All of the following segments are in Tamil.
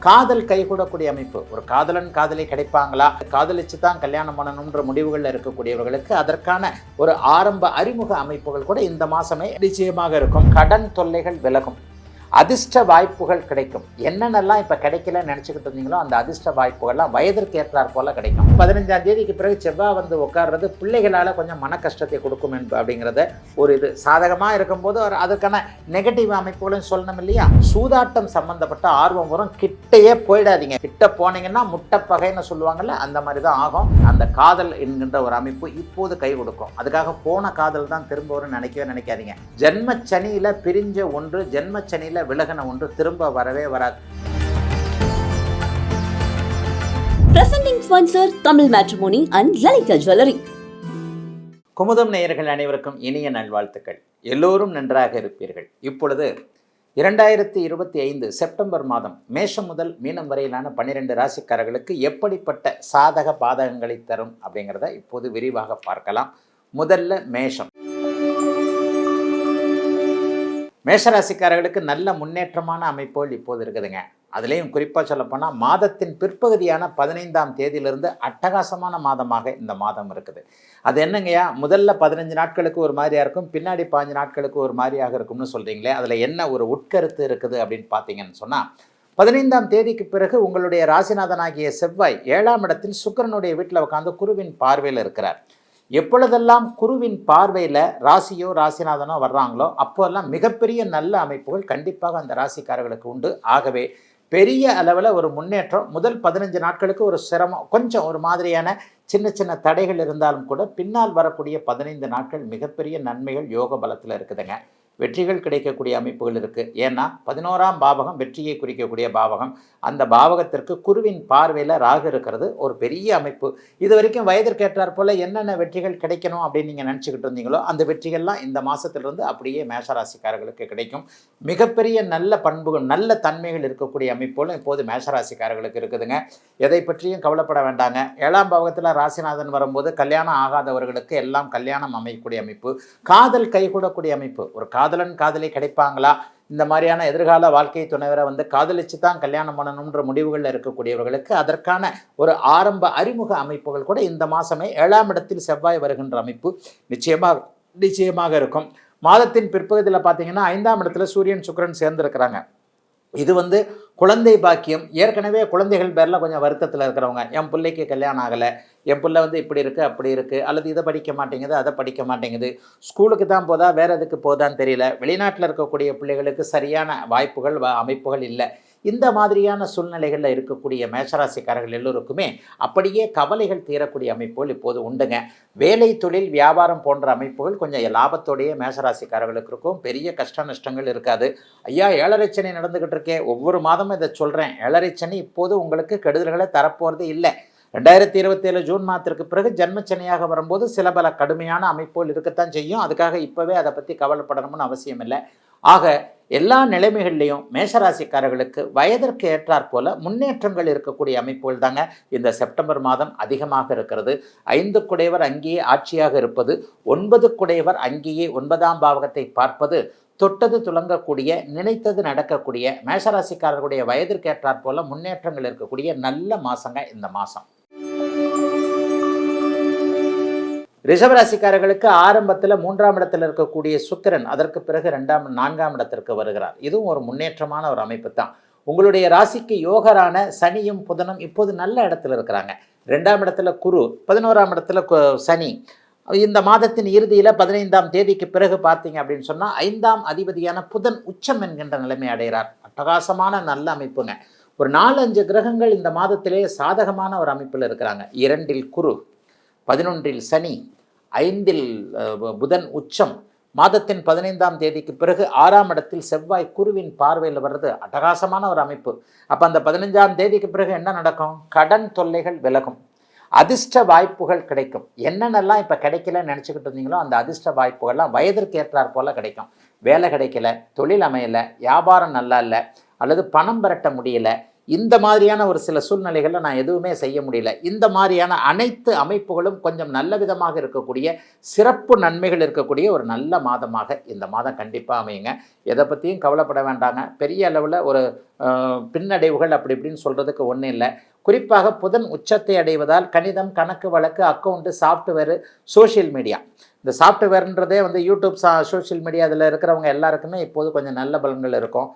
காதல் கைகூடக்கூடிய அமைப்பு. ஒரு காதலன் காதலி கிடைப்பாங்களா, காதலிச்சு தான் கல்யாணம் பண்ணணுன்ற முடிவுகளில் இருக்கக்கூடியவர்களுக்கு அதற்கான ஒரு ஆரம்ப அறிமுக அமைப்புகள் கூட இந்த மாதமே நிச்சயமாக இருக்கும். கடன் தொல்லைகள் விலகும், அதிர்ஷ்ட வாய்ப்புகள் கிடைக்கும். என்னென்னலாம் இப்போ கிடைக்கலன்னு நினச்சிக்கிட்டு இருந்தீங்களோ அந்த அதிர்ஷ்ட வாய்ப்புகள்லாம் வயதிற்கு ஏற்றாற் போல கிடைக்கும். 15ஆம் தேதிக்கு பிறகு செவ்வாய் வந்து உட்கார்றது பிள்ளைகளால் கொஞ்சம் மன கஷ்டத்தை கொடுக்கும் அப்படிங்கிறத ஒரு இது சாதகமாக இருக்கும்போது அதற்கான நெகட்டிவ் அமைப்புகளும் சொல்லணும் இல்லையா. சூதாட்டம் சம்பந்தப்பட்ட ஆர்வம் வரும், கிட்டையே போயிடாதீங்க. கிட்ட போனீங்கன்னா முட்டைப்பகைன்னு சொல்லுவாங்கல்ல, அந்த மாதிரி தான் ஆகும். அந்த காதல் என்கின்ற ஒரு அமைப்பு இப்போது கை கொடுக்கும். அதுக்காக போன காதல் தான் திரும்ப வரும் நினைக்காதீங்க. ஜென்மச்சனியில் பிரிஞ்ச ஒன்று, ஜென்மச்சனியில் விலகன ஒன்று திரும்ப வரவே வராது. Presenting sponsor Tamil Matrimony and Lalita Jewelry. Kumudam நேயர்கள் அனைவருக்கும் இனிய நல்வாழ்த்துக்கள். எல்லோரும் நன்றாக இருப்பீர்கள். இப்பொழுது 2025 செப்டம்பர் மாதம் மேஷம் முதல் மீனம் வரையிலான 12 ராசிக்காரர்களுக்கு எப்படிப்பட்ட சாதக பாதகங்களை தரும் அப்படிங்கிறத இப்போது விரிவாக பார்க்கலாம். முதல்ல மேஷம். மேஷராசிக்காரர்களுக்கு நல்ல முன்னேற்றமான அமைப்புகள் இப்போது இருக்குதுங்க. அதுலேயும் குறிப்பாக சொல்லப்போனால் மாதத்தின் பிற்பகுதியான 15ஆம் தேதியிலிருந்து அட்டகாசமான மாதமாக இந்த மாதம் இருக்குது. அது என்னங்கய்யா, முதல்ல 15 நாட்களுக்கு ஒரு மாதிரியாக இருக்கும், பின்னாடி 15 நாட்களுக்கு ஒரு மாதிரியாக இருக்கும்னு சொல்கிறீங்களே, அதில் என்ன ஒரு உட்கருத்து இருக்குது அப்படின்னு பார்த்தீங்கன்னு சொன்னால், 15ஆம் தேதிக்கு பிறகு உங்களுடைய ராசிநாதனாகிய செவ்வாய் 7ஆம் இடத்தில் சுக்கிரனுடைய வீட்டில் உட்காந்து குருவின் பார்வையில் இருக்கிறார். எப்பொழுதெல்லாம் குருவின் பார்வையில் ராசியோ ராசிநாதனோ வர்றாங்களோ அப்போல்லாம் மிகப்பெரிய நல்ல அமைப்புகள் கண்டிப்பாக அந்த ராசிக்காரர்களுக்கு உண்டு. ஆகவே பெரிய அளவில் ஒரு முன்னேற்றம். முதல் 15 நாட்களுக்கு ஒரு சிரமம், கொஞ்சம் ஒரு மாதிரியான சின்ன சின்ன தடைகள் இருந்தாலும் கூட பின்னால் வரக்கூடிய 15 நாட்கள் மிகப்பெரிய நன்மைகள் யோக பலத்தில் இருக்குதுங்க. வெற்றிகள் கிடைக்கக்கூடிய அமைப்புகள் இருக்குது. ஏன்னா 11ஆம் பாவகம் வெற்றியை குறிக்கக்கூடிய பாவகம். அந்த பாவகத்திற்கு குருவின் பார்வையில் ராகு இருக்கிறது ஒரு பெரிய அமைப்பு. இது வரைக்கும் வயதிற்கேற்றார் போல் என்னென்ன வெற்றிகள் கிடைக்கணும் அப்படின்னு நீங்கள் நினச்சிக்கிட்டு இருந்தீங்களோ அந்த வெற்றிகள்லாம் இந்த மாதத்திலிருந்து அப்படியே மேஷராசிக்காரர்களுக்கு கிடைக்கும். மிகப்பெரிய நல்ல பண்புகள், நல்ல தன்மைகள் இருக்கக்கூடிய அமைப்புகளும் இப்போது மேஷராசிக்காரர்களுக்கு இருக்குதுங்க. எதை பற்றியும் கவலைப்பட வேண்டாங்க. 7ஆம் பாவகத்தில் ராசிநாதன் வரும்போது கல்யாணம் ஆகாதவர்களுக்கு எல்லாம் கல்யாணம் அமைக்கக்கூடிய அமைப்பு, காதல் கைகூடக்கூடிய அமைப்பு. ஒரு காதலன் காதலி கிடைப்பாங்களா, இந்த மாதிரியான எதிர்கால வாழ்க்கை துணைவரை வந்து காதலிச்சு தான் கல்யாணம் பண்ணணுன்ற முடிவுகளில் இருக்கக்கூடியவர்களுக்கு அதற்கான ஒரு ஆரம்ப அறிமுக அமைப்புகள் கூட இந்த மாதமே 7ஆம் இடத்தில் செவ்வாய் வருகின்ற அமைப்பு நிச்சயமாக இருக்கும். மாதத்தின் பிற்பகுதியில் பார்த்தீங்கன்னா 5ஆம் இடத்துல சூரியன் சுக்கிரன் சேர்ந்துருக்கிறாங்க. இது வந்து குழந்தை பாக்கியம். ஏற்கனவே குழந்தைகள் பேரில் கொஞ்சம் வருத்தத்தில் இருக்கிறவங்க, என் பிள்ளைக்கு கல்யாணம் ஆகலை, என் பிள்ளை வந்து இப்படி இருக்குது அப்படி இருக்குது, அல்லது இதை படிக்க மாட்டேங்குது அதை படிக்க மாட்டேங்குது, ஸ்கூலுக்கு தான் போதா வேறு எதுக்கு போதான்னு தெரியல, வெளிநாட்டில் இருக்கக்கூடிய பிள்ளைகளுக்கு சரியான வாய்ப்புகள் அமைப்புகள் இல்லை. இந்த மாதிரியான சூழ்நிலைகளில் இருக்கக்கூடிய மேஷராசிக்காரர்கள் எல்லோருக்குமே அப்படியே கவலைகள் தீரக்கூடிய அமைப்புகள் இப்போது உண்டுங்க. வேலை தொழில் வியாபாரம் போன்ற அமைப்புகள் கொஞ்சம் லாபத்தோடைய மேஷராசிக்காரர்களுக்கு இருக்கும். பெரிய கஷ்ட நஷ்டங்கள் இருக்காது. ஐயா 7.5 சனி நடந்துக்கிட்டு இருக்கேன், ஒவ்வொரு மாதமும் இதை சொல்கிறேன். 7.5 சனி இப்போது உங்களுக்கு கெடுதல்களை தரப்போகிறது இல்லை. 2027 ஜூன் மாதத்திற்கு பிறகு ஜென்மச்சனியாக வரும்போது சில பல கடுமையான அமைப்புகள் இருக்கத்தான் செய்யும். அதுக்காக இப்போவே அதை பற்றி கவலைப்படணும்னு அவசியம் இல்லை. ஆக எல்லா நிலைமைகள்லையும் மேஷராசிக்காரர்களுக்கு வயதிற்கு ஏற்றாற் போல முன்னேற்றங்கள் இருக்கக்கூடிய அமைப்புகள் தாங்க இந்த செப்டம்பர் மாதம் அதிகமாக இருக்கிறது. 5 குடையவர் அங்கேயே ஆட்சியாக இருப்பது, 9 குடையவர் அங்கேயே 9ஆம் பாவகத்தை பார்ப்பது, தொட்டது துலங்கக்கூடிய, நினைத்தது நடக்கக்கூடிய மேஷராசிக்காரர்களுடைய வயதிற்கு ஏற்றாற் போல முன்னேற்றங்கள் இருக்கக்கூடிய நல்ல மாசங்க இந்த மாதம். ரிஷபராசிக்காரர்களுக்கு ஆரம்பத்தில் 3ஆம் இடத்தில் இருக்கக்கூடிய சுக்கிரன் அதற்கு பிறகு 4ஆம் இடத்திற்கு வருகிறார். இதுவும் ஒரு முன்னேற்றமான ஒரு அமைப்பு தான். உங்களுடைய ராசிக்கு யோகரான சனியும் புதனும் இப்போது நல்ல இடத்துல இருக்கிறாங்க. 2ஆம் இடத்துல குரு, 11ஆம் இடத்துல சனி. இந்த மாதத்தின் இறுதியில் 15ஆம் தேதிக்கு பிறகு பார்த்தீங்க அப்படின்னு சொன்னால் 5ஆம் அதிபதியான புதன் உச்சம் என்கின்ற நிலைமை அடைகிறார். அட்டகாசமான நல்ல அமைப்புங்க. ஒரு 4-5 கிரகங்கள் இந்த மாதத்திலே சாதகமான ஒரு அமைப்பில் இருக்கிறாங்க. 2இல் குரு, 11இல் சனி, 5இல் புதன் உச்சம். மாதத்தின் 15ஆம் தேதிக்கு பிறகு 6ஆம் இடத்தில் செவ்வாய் குருவின் பார்வையில் வர்றது அட்டகாசமான ஒரு அமைப்பு. அப்போ அந்த 15ஆம் தேதிக்கு பிறகு என்ன நடக்கும்? கடன் தொல்லைகள் விலகும், அதிர்ஷ்ட வாய்ப்புகள் கிடைக்கும். என்னென்னலாம் இப்போ கிடைக்கலன்னு நினச்சிக்கிட்டு இருந்தீங்களோ அந்த அதிர்ஷ்ட வாய்ப்புகள்லாம் வயதிற்கு ஏற்றாற் போல் கிடைக்கும். வேலை கிடைக்கல, தொழில் அமையலை, வியாபாரம் நல்லா இல்லை, அல்லது பணம் பெரட்ட முடியல, இந்த மாதிரியான ஒரு சில சூழ்நிலைகளில் நான் எதுவுமே செய்ய முடியல. இந்த மாதிரியான அனைத்து அமைப்புகளும் கொஞ்சம் நல்ல விதமாக இருக்கக்கூடிய சிறப்பு நன்மைகள் இருக்கக்கூடிய ஒரு நல்ல மாதமாக இந்த மாதம் கண்டிப்பாக அமையுங்க. எதை பற்றியும் கவலைப்பட வேண்டாங்க. பெரிய அளவில் ஒரு பின்னடைவுகள் அப்படி இப்படின்னு சொல்கிறதுக்கு ஒன்றும் இல்லை. குறிப்பாக புதன் உச்சத்தை அடைவதால் கணிதம், கணக்கு வழக்கு, அக்கௌண்ட்டு, சாஃப்ட்வேரு, சோஷியல் மீடியா, இந்த சாஃப்ட்வேர்ன்றதே வந்து யூடியூப், சோஷியல் மீடியா இதில் இருக்கிறவங்க எல்லாருக்குமே இப்போது கொஞ்சம் நல்ல பலன்கள் இருக்கும்.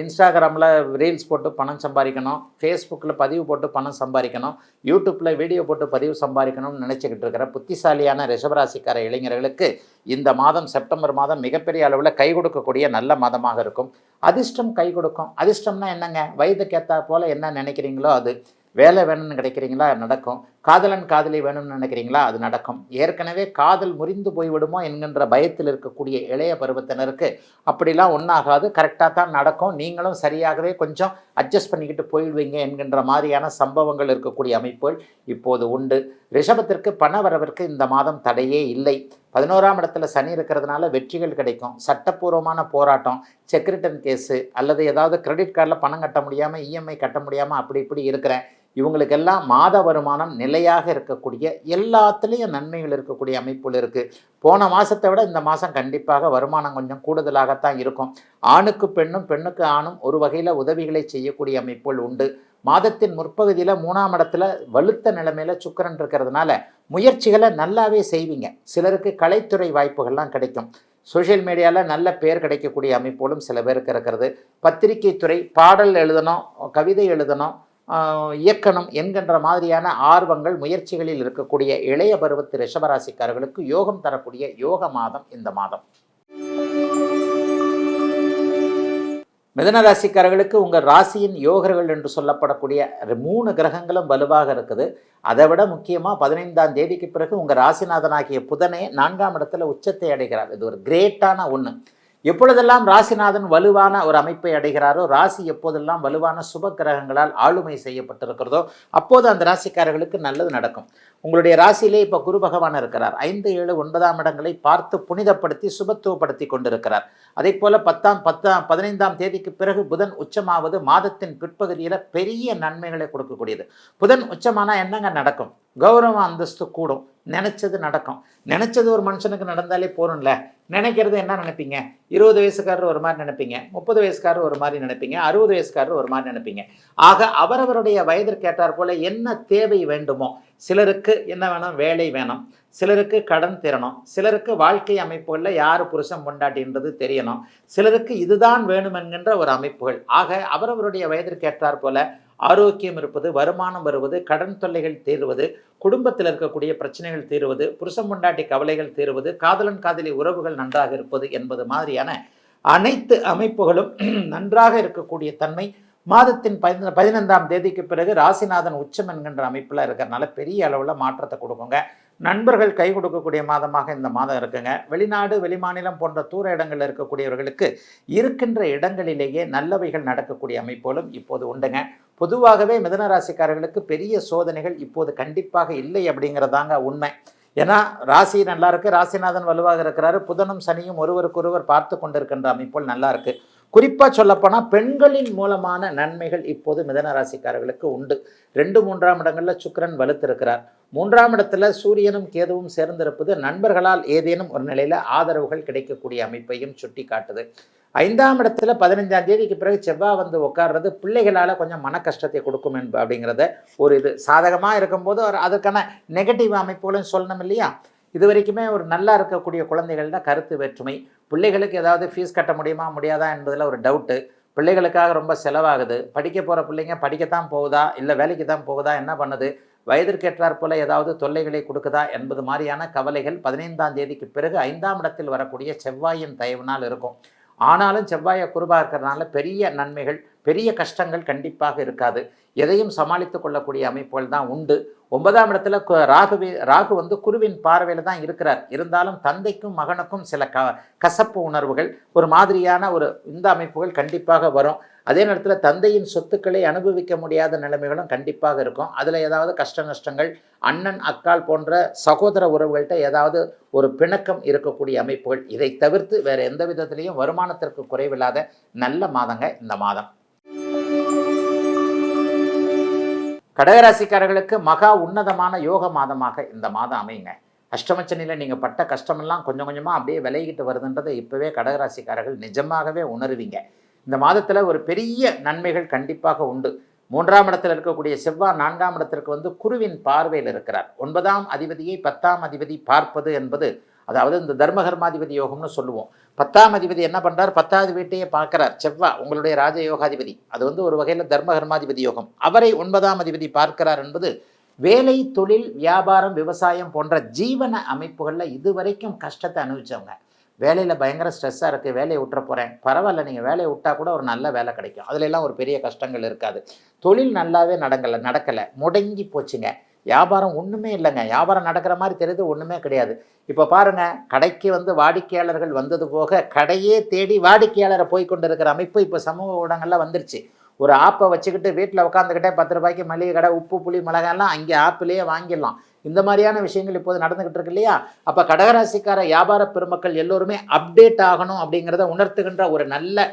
இன்ஸ்டாகிராமில் ரீல்ஸ் போட்டு பணம் சம்பாதிக்கணும், ஃபேஸ்புக்கில் பதிவு போட்டு பணம் சம்பாதிக்கணும், யூடியூப்பில் வீடியோ போட்டு பதிவு சம்பாதிக்கணும்னு நினச்சிக்கிட்டு இருக்கிற புத்திசாலியான ரிஷபராசிக்கார இளைஞர்களுக்கு இந்த மாதம், செப்டம்பர் மாதம் மிகப்பெரிய அளவில் கை கொடுக்கக்கூடிய நல்ல மாதமாக இருக்கும். அதிர்ஷ்டம் கை கொடுக்கும். அதிர்ஷ்டம்னா என்னங்க? வயதுக்கேற்றா போல் என்ன நினைக்கிறீங்களோ அது. வேலை வேணும்னு கிடைக்கிறீங்களா? நடக்கும். காதலன் காதலி வேணும்னு நினைக்கிறீங்களா? அது நடக்கும். ஏற்கனவே காதல் முறிந்து போய்விடுமோ என்கின்ற பயத்தில் இருக்கக்கூடிய இளைய பருவத்தினருக்கு அப்படிலாம் ஒன்றாகாது, கரெக்டாக தான் நடக்கும். நீங்களும் சரியாகவே கொஞ்சம் அட்ஜஸ்ட் பண்ணிக்கிட்டு போயிடுவீங்க என்கின்ற மாதிரியான சம்பவங்கள் இருக்கக்கூடிய அமைப்புகள் இப்போது உண்டு. ரிஷபத்திற்கு பண வரவிற்கு இந்த மாதம் தடையே இல்லை. 11ஆம் இடத்துல சனி இருக்கிறதுனால வெற்றிகள் கிடைக்கும். சட்டப்பூர்வமான போராட்டம், செக்ரிட்டன் கேஸு, அல்லது ஏதாவது கிரெடிட் கார்டில் பணம் கட்ட முடியாமல், இஎம்ஐ கட்ட முடியாமல் அப்படி இப்படி இருக்கிறேன், இவங்களுக்கெல்லாம் மாத வருமானம் நிலையாக இருக்கக்கூடிய எல்லாத்துலேயும் நன்மைகள் இருக்கக்கூடிய அமைப்புகள் இருக்குது. போன மாதத்தை விட இந்த மாதம் கண்டிப்பாக வருமானம் கொஞ்சம் கூடுதலாகத்தான் இருக்கும். ஆணுக்கு பெண்ணும், பெண்ணுக்கு ஆணும் ஒரு வகையில் உதவிகளை செய்யக்கூடிய அமைப்புகள் உண்டு. மாதத்தின் முற்பகுதியில் 3ஆம் இடத்துல வலுத்த நிலைமையில் சுக்கிரன் இருக்கிறதுனால முயற்சிகளை நல்லாவே செய்வீங்க. சிலருக்கு கலைத்துறை வாய்ப்புகள்லாம் கிடைக்கும். சோஷியல் மீடியாவில் நல்ல பேர் கிடைக்கக்கூடிய அமைப்புகளும் சில பேருக்கு இருக்கிறது. பத்திரிகை துறை, பாடல் எழுதணும், கவிதை எழுதணும், இயக்கணும் என்கின்ற மாதிரியான ஆர்வங்கள், முயற்சிகளில் இருக்கக்கூடிய இளைய பருவத்து ரிஷபராசிக்காரர்களுக்கு யோகம் தரக்கூடிய யோக மாதம் இந்த மாதம். மிதுன ராசிக்காரர்களுக்கு உங்கள் ராசியின் யோகர்கள் என்று சொல்லப்படக்கூடிய 3 கிரகங்களும் வலுவாக இருக்குது. அதை விட முக்கியமாக 15ஆம் தேதிக்கு பிறகு உங்கள் ராசிநாதனாகிய புதனே 4ஆம் இடத்துல உச்சத்தை அடைகிறார். இது ஒரு கிரேட்டான ஒன்று. எப்பொழுதெல்லாம் ராசிநாதன் வலுவான ஒரு அமைப்பை அடைகிறாரோ, ராசி எப்போதெல்லாம் வலுவான சுப கிரகங்களால் ஆளுமை செய்யப்பட்டிருக்கிறதோ அப்போது அந்த ராசிக்காரர்களுக்கு நல்லது நடக்கும். உங்களுடைய ராசியிலே இப்போ குரு பகவான் இருக்கிறார். 5, 7, 9ஆம் இடங்களை பார்த்து புனிதப்படுத்தி சுபத்துவப்படுத்தி கொண்டிருக்கிறார். அதே போல் 15ஆம் தேதிக்கு பிறகு புதன் உச்சமாவது மாதத்தின் பிற்பகுதியில் பெரிய நன்மைகளை கொடுக்கக்கூடியது. புதன் உச்சமானால் என்னங்க நடக்கும்? கௌரவ அந்தஸ்து கூடும். நினச்சது நடக்கும். நினச்சது ஒரு மனுஷனுக்கு நடந்தாலே போகிறோம்ல. நினைக்கிறது என்ன நினைப்பீங்க? 20 வயசுக்காரர் ஒரு மாதிரி நினைப்பீங்க, 30 வயசுக்காரர் ஒரு மாதிரி நினைப்பீங்க, 60 வயசுக்காரர் ஒரு மாதிரி நினைப்பீங்க. ஆக அவரவருடைய வயதிற்கு ஏற்றார் போல என்ன தேவை வேண்டுமோ, சிலருக்கு என்ன வேணும்? வேலை வேணும், சிலருக்கு கடன் தரணும், சிலருக்கு வாழ்க்கை அமைப்புகளில் யார் புருஷன் பொண்டாட்டின்றது தெரியணும், சிலருக்கு இதுதான் வேணும் என்கின்ற ஒரு அமைப்புகள். ஆக அவரவருடைய வயதிற்கு ஏற்றார் போல ஆரோக்கியம் இருப்பது, வருமானம் வருவது, கடன் தொல்லைகள் தீர்வது, குடும்பத்தில் இருக்கக்கூடிய பிரச்சனைகள் தீர்வது, புருஷன் பொண்டாட்டி கவலைகள் தீர்வது, காதலன் காதலி உறவுகள் நன்றாக இருப்பது என்பது மாதிரியான அனைத்து அமைப்புகளும் நன்றாக இருக்கக்கூடிய தன்மை மாதத்தின் 15ஆம் தேதிக்கு பிறகு ராசிநாதன் உச்சம் என்கின்ற அமைப்பில் இருக்கிறதுனால பெரிய அளவில் மாற்றத்தை கொடுக்குங்க. நண்பர்கள் கை கொடுக்கக்கூடிய மாதமாக இந்த மாதம் இருக்குங்க. வெளிநாடு, வெளிமாநிலம் போன்ற தூர இடங்களில் இருக்கக்கூடியவர்களுக்கு இருக்கின்ற இடங்களிலேயே நல்லவைகள் நடக்கக்கூடிய அமைப்புகளும் இப்போது உண்டுங்க. பொதுவாகவே மிதுன ராசிக்காரர்களுக்கு பெரிய சோதனைகள் இப்போது கண்டிப்பாக இல்லை அப்படிங்கிறதாங்க உண்மை. ஏன்னா ராசி நல்லா இருக்குது, ராசிநாதன் வலுவாக இருக்கிறாரு, புதனும் சனியும் ஒருவருக்கொருவர் பார்த்து கொண்டிருக்கின்ற அமைப்புகள் நல்லா இருக்குது. குறிப்பாக சொல்லப்போனால் பெண்களின் மூலமான நன்மைகள் இப்போது மிதுன ராசிக்காரர்களுக்கு உண்டு. 2, 3ஆம் இடங்களில் சுக்கிரன் வலுத்திருக்கிறார். 3ஆம் இடத்துல சூரியனும் கேதுவும் சேர்ந்திருப்பது நண்பர்களால் ஏதேனும் ஒரு நிலையில் ஆதரவுகள் கிடைக்கக்கூடிய அமைப்பையும் சுட்டி காட்டுது. 5ஆம் இடத்துல 15ஆம் தேதிக்கு பிறகு செவ்வாய் வந்து உட்கார்றது பிள்ளைகளால் கொஞ்சம் மன கஷ்டத்தை கொடுக்கும் அப்படிங்கிறத ஒரு இது சாதகமாக இருக்கும்போது அதுக்கான நெகட்டிவ் அமைப்புகளும் சொல்லணும் இல்லையா? இது வரைக்குமே ஒரு நல்லா இருக்கக்கூடிய குழந்தைகள்னா கருத்து வேற்றுமை, பிள்ளைகளுக்கு ஏதாவது ஃபீஸ் கட்ட முடியுமா முடியாதா என்பதில் ஒரு டவுட்டு, பிள்ளைகளுக்காக ரொம்ப செலவாகுது, படிக்க போகிற பிள்ளைங்க படிக்கத்தான் போகுதா இல்லை வேலைக்கு தான் போகுதா, என்ன பண்ணுது, வயதிற்கேற்றாற் போல ஏதாவது தொல்லைகளை கொடுக்குதா என்பது மாதிரியான கவலைகள் 15ஆம் தேதிக்கு பிறகு 5ஆம் இடத்தில் வரக்கூடிய செவ்வாயின் தயவினால் இருக்கும். ஆனாலும் செவ்வாயை குருவாக இருக்கிறதுனால பெரிய நன்மைகள், பெரிய கஷ்டங்கள் கண்டிப்பாக இருக்காது. எதையும் சமாளித்து கொள்ளக்கூடிய அமைப்புகள் தான் உண்டு. 9ஆம் இடத்துல ராகு வந்து குருவின் பார்வையில் தான் இருக்கிறார். இருந்தாலும் தந்தைக்கும் மகனுக்கும் சில கசப்பு உணர்வுகள், ஒரு மாதிரியான இந்த அமைப்புகள் கண்டிப்பாக வரும். அதே நேரத்தில் தந்தையின் சொத்துக்களை அனுபவிக்க முடியாத நிலைமைகளும் கண்டிப்பாக இருக்கும். அதில் ஏதாவது நஷ்டங்கள், அண்ணன் அக்கால் போன்ற சகோதர உறவுகள்கிட்ட ஏதாவது ஒரு பிணக்கம் இருக்கக்கூடிய அமைப்புகள். இதை தவிர்த்து வேறு எந்த விதத்திலையும் வருமானத்திற்கு குறைவில்லாத நல்ல மாதங்க இந்த மாதம். கடகராசிக்காரர்களுக்கு மகா உன்னதமான யோக மாதமாக இந்த மாதம் அமையுங்க. அஷ்டமச்சனியில் நீங்கள் பட்ட கஷ்டமெல்லாம் கொஞ்சம் கொஞ்சமாக அப்படியே விலகிட்டு வருதுன்றதை இப்போவே கடகராசிக்காரர்கள் நிஜமாகவே உணருவீங்க. இந்த மாதத்தில் ஒரு பெரிய நன்மைகள் கண்டிப்பாக உண்டு. 3ஆம் இடத்தில் இருக்கக்கூடிய செவ்வாய் 4ஆம் இடத்திற்கு வந்து குருவின் பார்வையில் இருக்கிறார். 9ஆம் அதிபதியை 10ஆம் அதிபதி பார்ப்பது என்பது, அதாவது இந்த தர்மகர்மாதிபதி யோகம்னு சொல்லுவோம். 10ஆம் அதிபதி என்ன பண்ணுறார், 10வது வீட்டையே பார்க்குறார் செவ்வாய், உங்களுடைய ராஜயோகாதிபதி. அது வந்து ஒரு வகையில் தர்மகர்மாதிபதி யோகம். அவரை 9ஆம் அதிபதி பார்க்கிறார் என்பது வேலை, தொழில், வியாபாரம், விவசாயம் போன்ற ஜீவன அமைப்புகளில் இதுவரைக்கும் கஷ்டத்தை அனுபவித்தவங்க, வேலையில் பயங்கர ஸ்ட்ரெஸ்ஸாக இருக்குது, வேலையை விட்டுற போகிறேன், பரவாயில்ல நீங்கள் வேலையை விட்டால் கூட ஒரு நல்ல வேலை கிடைக்கும், அதுலெல்லாம் ஒரு பெரிய கஷ்டங்கள் இருக்காது. தொழில் நல்லாவே நடக்கலை, முடங்கி போச்சுங்க. வியாபாரம் ஒன்றுமே இல்லைங்க, வியாபாரம் நடக்கிற மாதிரி தெரியுது, ஒன்றுமே கிடையாது. இப்போ பாருங்கள், கடைக்கு வந்து வாடிக்கையாளர்கள் வந்தது போக கடையே தேடி வாடிக்கையாளரை போய் கொண்டு இருக்கிற அமைப்பு இப்போ சமூக ஊடகங்களில் வந்துருச்சு. ஒரு ஆப்பை வச்சுக்கிட்டு வீட்டில் உட்காந்துக்கிட்டே 10 ரூபாய்க்கு மளிகை கடை, உப்பு புளி மிளகாயெல்லாம் அங்கே ஆப்பிலேயே வாங்கிடலாம். இந்த மாதிரியான விஷயங்கள் இப்போது நடந்துக்கிட்டு இருக்கு இல்லையா? அப்போ கடகராசிக்கார வியாபார பெருமக்கள் எல்லோருமே அப்டேட் ஆகணும் அப்படிங்கிறத உணர்த்துகின்ற ஒரு நல்ல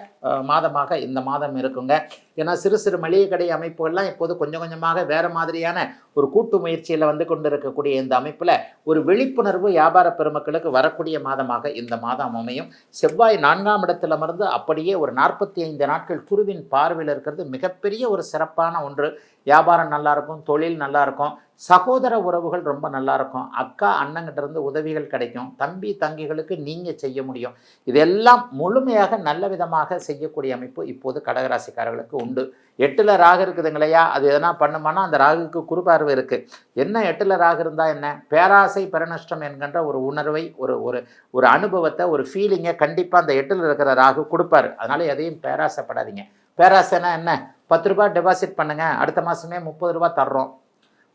மாதமாக இந்த மாதம் இருக்குங்க. ஏன்னா சிறு சிறு மளிகை கடை அமைப்புகள்லாம் இப்போது கொஞ்சம் கொஞ்சமாக வேறு மாதிரியான ஒரு கூட்டு முயற்சியில் வந்து கொண்டு இருக்கக்கூடிய இந்த அமைப்பில் ஒரு விழிப்புணர்வு வியாபார பெருமக்களுக்கு வரக்கூடிய மாதமாக இந்த மாதம் அமையும். செவ்வாய் 4ஆம் இடத்தில் அமர்ந்து அப்படியே ஒரு 45 நாட்கள் குருவின் பார்வையில் இருக்கிறது மிகப்பெரிய ஒரு சிறப்பான ஒன்று. வியாபாரம் நல்லாயிருக்கும், தொழில் நல்லாயிருக்கும், சகோதர உறவுகள் ரொம்ப நல்லாயிருக்கும், அக்கா அண்ணங்கிட்ட இருந்து உதவிகள் கிடைக்கும், தம்பி தங்கிகளுக்கு நீங்கள் செய்ய முடியும். இதெல்லாம் முழுமையாக நல்ல விதமாக செய்யக்கூடிய அமைப்பு இப்போது கடகராசிக்காரர்களுக்கு உண்டு. 8ல் ராகு இருக்குதுங்களையா, அது எதனா பண்ணுமானா அந்த ராகுக்கு குறுபார்வை இருக்குது. என்ன 8ல் ராகு இருந்தால் என்ன, பேராசை பெருநஷ்டம் என்கின்ற ஒரு உணர்வை, ஒரு ஒரு ஒரு அனுபவத்தை, ஒரு ஃபீலிங்கை கண்டிப்பாக அந்த 8ல் இருக்கிற ராகு கொடுப்பார். அதனால் எதையும் பேராசைப்படாதீங்க. பேராசைனா என்ன, 10 ரூபா டெபாசிட் பண்ணுங்கள், அடுத்த மாதமே 30 ரூபா தர்றோம்,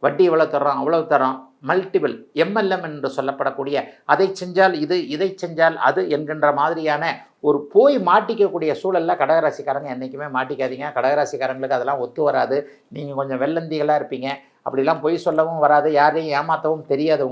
வட்டி இவ்வளோ தர்றோம், அவ்வளவு தர்றோம், மல்டிபிள் MLM என்று சொல்லப்படக்கூடிய அதை செஞ்சால் இது, இதை செஞ்சால் அது என்கின்ற மாதிரியான ஒரு போய் மாட்டிக்கக்கூடிய சூழலில் கடகராசிக்காரங்க என்றைக்குமே மாட்டிக்காதீங்க. கடகராசிக்காரங்களுக்கு அதெல்லாம் ஒத்து வராது. நீங்கள் கொஞ்சம் வெள்ளந்திகளாக இருப்பீங்க, அப்படிலாம் பொய் சொல்லவும் வராது, யாரையும் ஏமாற்றவும் தெரியாது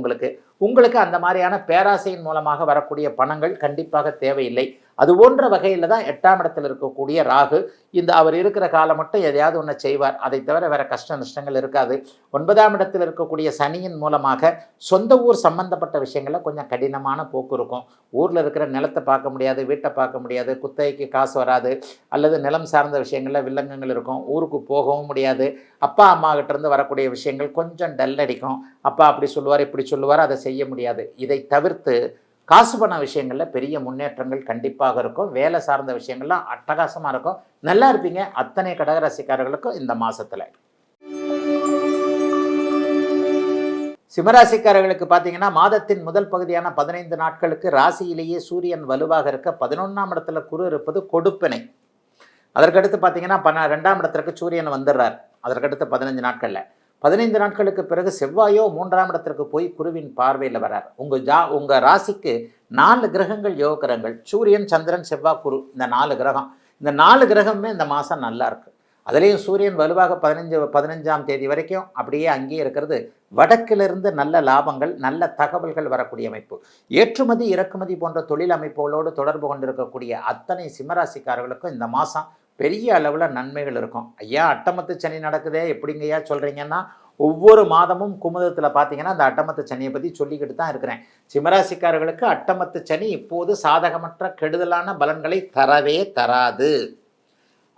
உங்களுக்கு அந்த மாதிரியான பேராசையின் மூலமாக வரக்கூடிய பணங்கள் கண்டிப்பாக தேவையில்லை. அது போன்ற வகையில் தான் 8ஆம் இடத்தில் இருக்கக்கூடிய ராகு இந்த அவர் இருக்கிற காலம் மட்டும் எதையாவது ஒன்று செய்வார். அதை தவிர வேறு கஷ்ட நஷ்டங்கள் இருக்காது. 9ஆம் இடத்தில் இருக்கக்கூடிய சனியின் மூலமாக சொந்த ஊர் சம்பந்தப்பட்ட விஷயங்களில் கொஞ்சம் கடினமான போக்கு இருக்கும். ஊரில் இருக்கிற நிலத்தை பார்க்க முடியாது, வீட்டை பார்க்க முடியாது, குத்தகைக்கு காசு வராது, அல்லது நிலம் சார்ந்த விஷயங்களில் வில்லங்கங்கள் இருக்கும், ஊருக்கு போகவும் முடியாது. அப்பா அம்மா கிட்டேருந்து வரக்கூடிய விஷயங்கள் கொஞ்சம் டல் அடிக்கும். அப்பா அப்படி சொல்லுவார், இப்படி சொல்லுவார், அதை செய்ய முடியாது. இதை தவிர்த்து காசு பண விஷயங்களில் பெரிய முன்னேற்றங்கள் கண்டிப்பாக இருக்கும். வேலை சார்ந்த விஷயங்கள்லாம் அட்டகாசமாக இருக்கும், நல்லா இருப்பீங்க அத்தனை கடகராசிக்காரர்களுக்கும் இந்த மாதத்தில். சிம்மராசிக்காரர்களுக்கு பார்த்தீங்கன்னா மாதத்தின் முதல் பகுதியான 15 நாட்களுக்கு ராசியிலேயே சூரியன் வலுவாக இருக்க 11ஆம் இடத்துல குரு இருப்பது கொடுப்பினை. அதற்கடுத்து பார்த்தீங்கன்னா 2ஆம் இடத்திற்கு சூரியன் வந்துடுறார். அதற்கடுத்து 15 நாட்களில் 15 நாட்களுக்கு பிறகு செவ்வாயோ 3ஆம் இடத்திற்கு போய் குருவின் பார்வையில் வரார். உங்கள் ராசிக்கு 4 கிரகங்கள் யோக கிரகங்கள், சூரியன், சந்திரன், செவ்வாய், குரு, இந்த 4 கிரகம். இந்த 4 கிரகமே இந்த மாதம் நல்லா இருக்குது. அதுலேயும் சூரியன் வலுவாக 15ஆம் தேதி வரைக்கும் அப்படியே அங்கேயே இருக்கிறது. வடக்கிலிருந்து நல்ல லாபங்கள், நல்ல தகவல்கள் வரக்கூடிய அமைப்பு. ஏற்றுமதி இறக்குமதி போன்ற தொழில் அமைப்புகளோடு தொடர்பு கொண்டிருக்கக்கூடிய அத்தனை சிம்மராசிக்காரர்களுக்கும் இந்த மாதம் பெரிய அளவில் நன்மைகள் இருக்கும். ஐயா அட்டமத்து சனி நடக்குதே எப்படிங்கய்யா சொல்கிறீங்கன்னா, ஒவ்வொரு மாதமும் குமுதத்தில் பார்த்தீங்கன்னா அந்த அட்டமத்து சனியை பற்றி சொல்லிக்கிட்டு தான் இருக்கிறேன். சிம்மராசிக்காரர்களுக்கு அட்டமத்து சனி இப்போது சாதகமற்ற கெடுதலான பலன்களை தரவே தராது.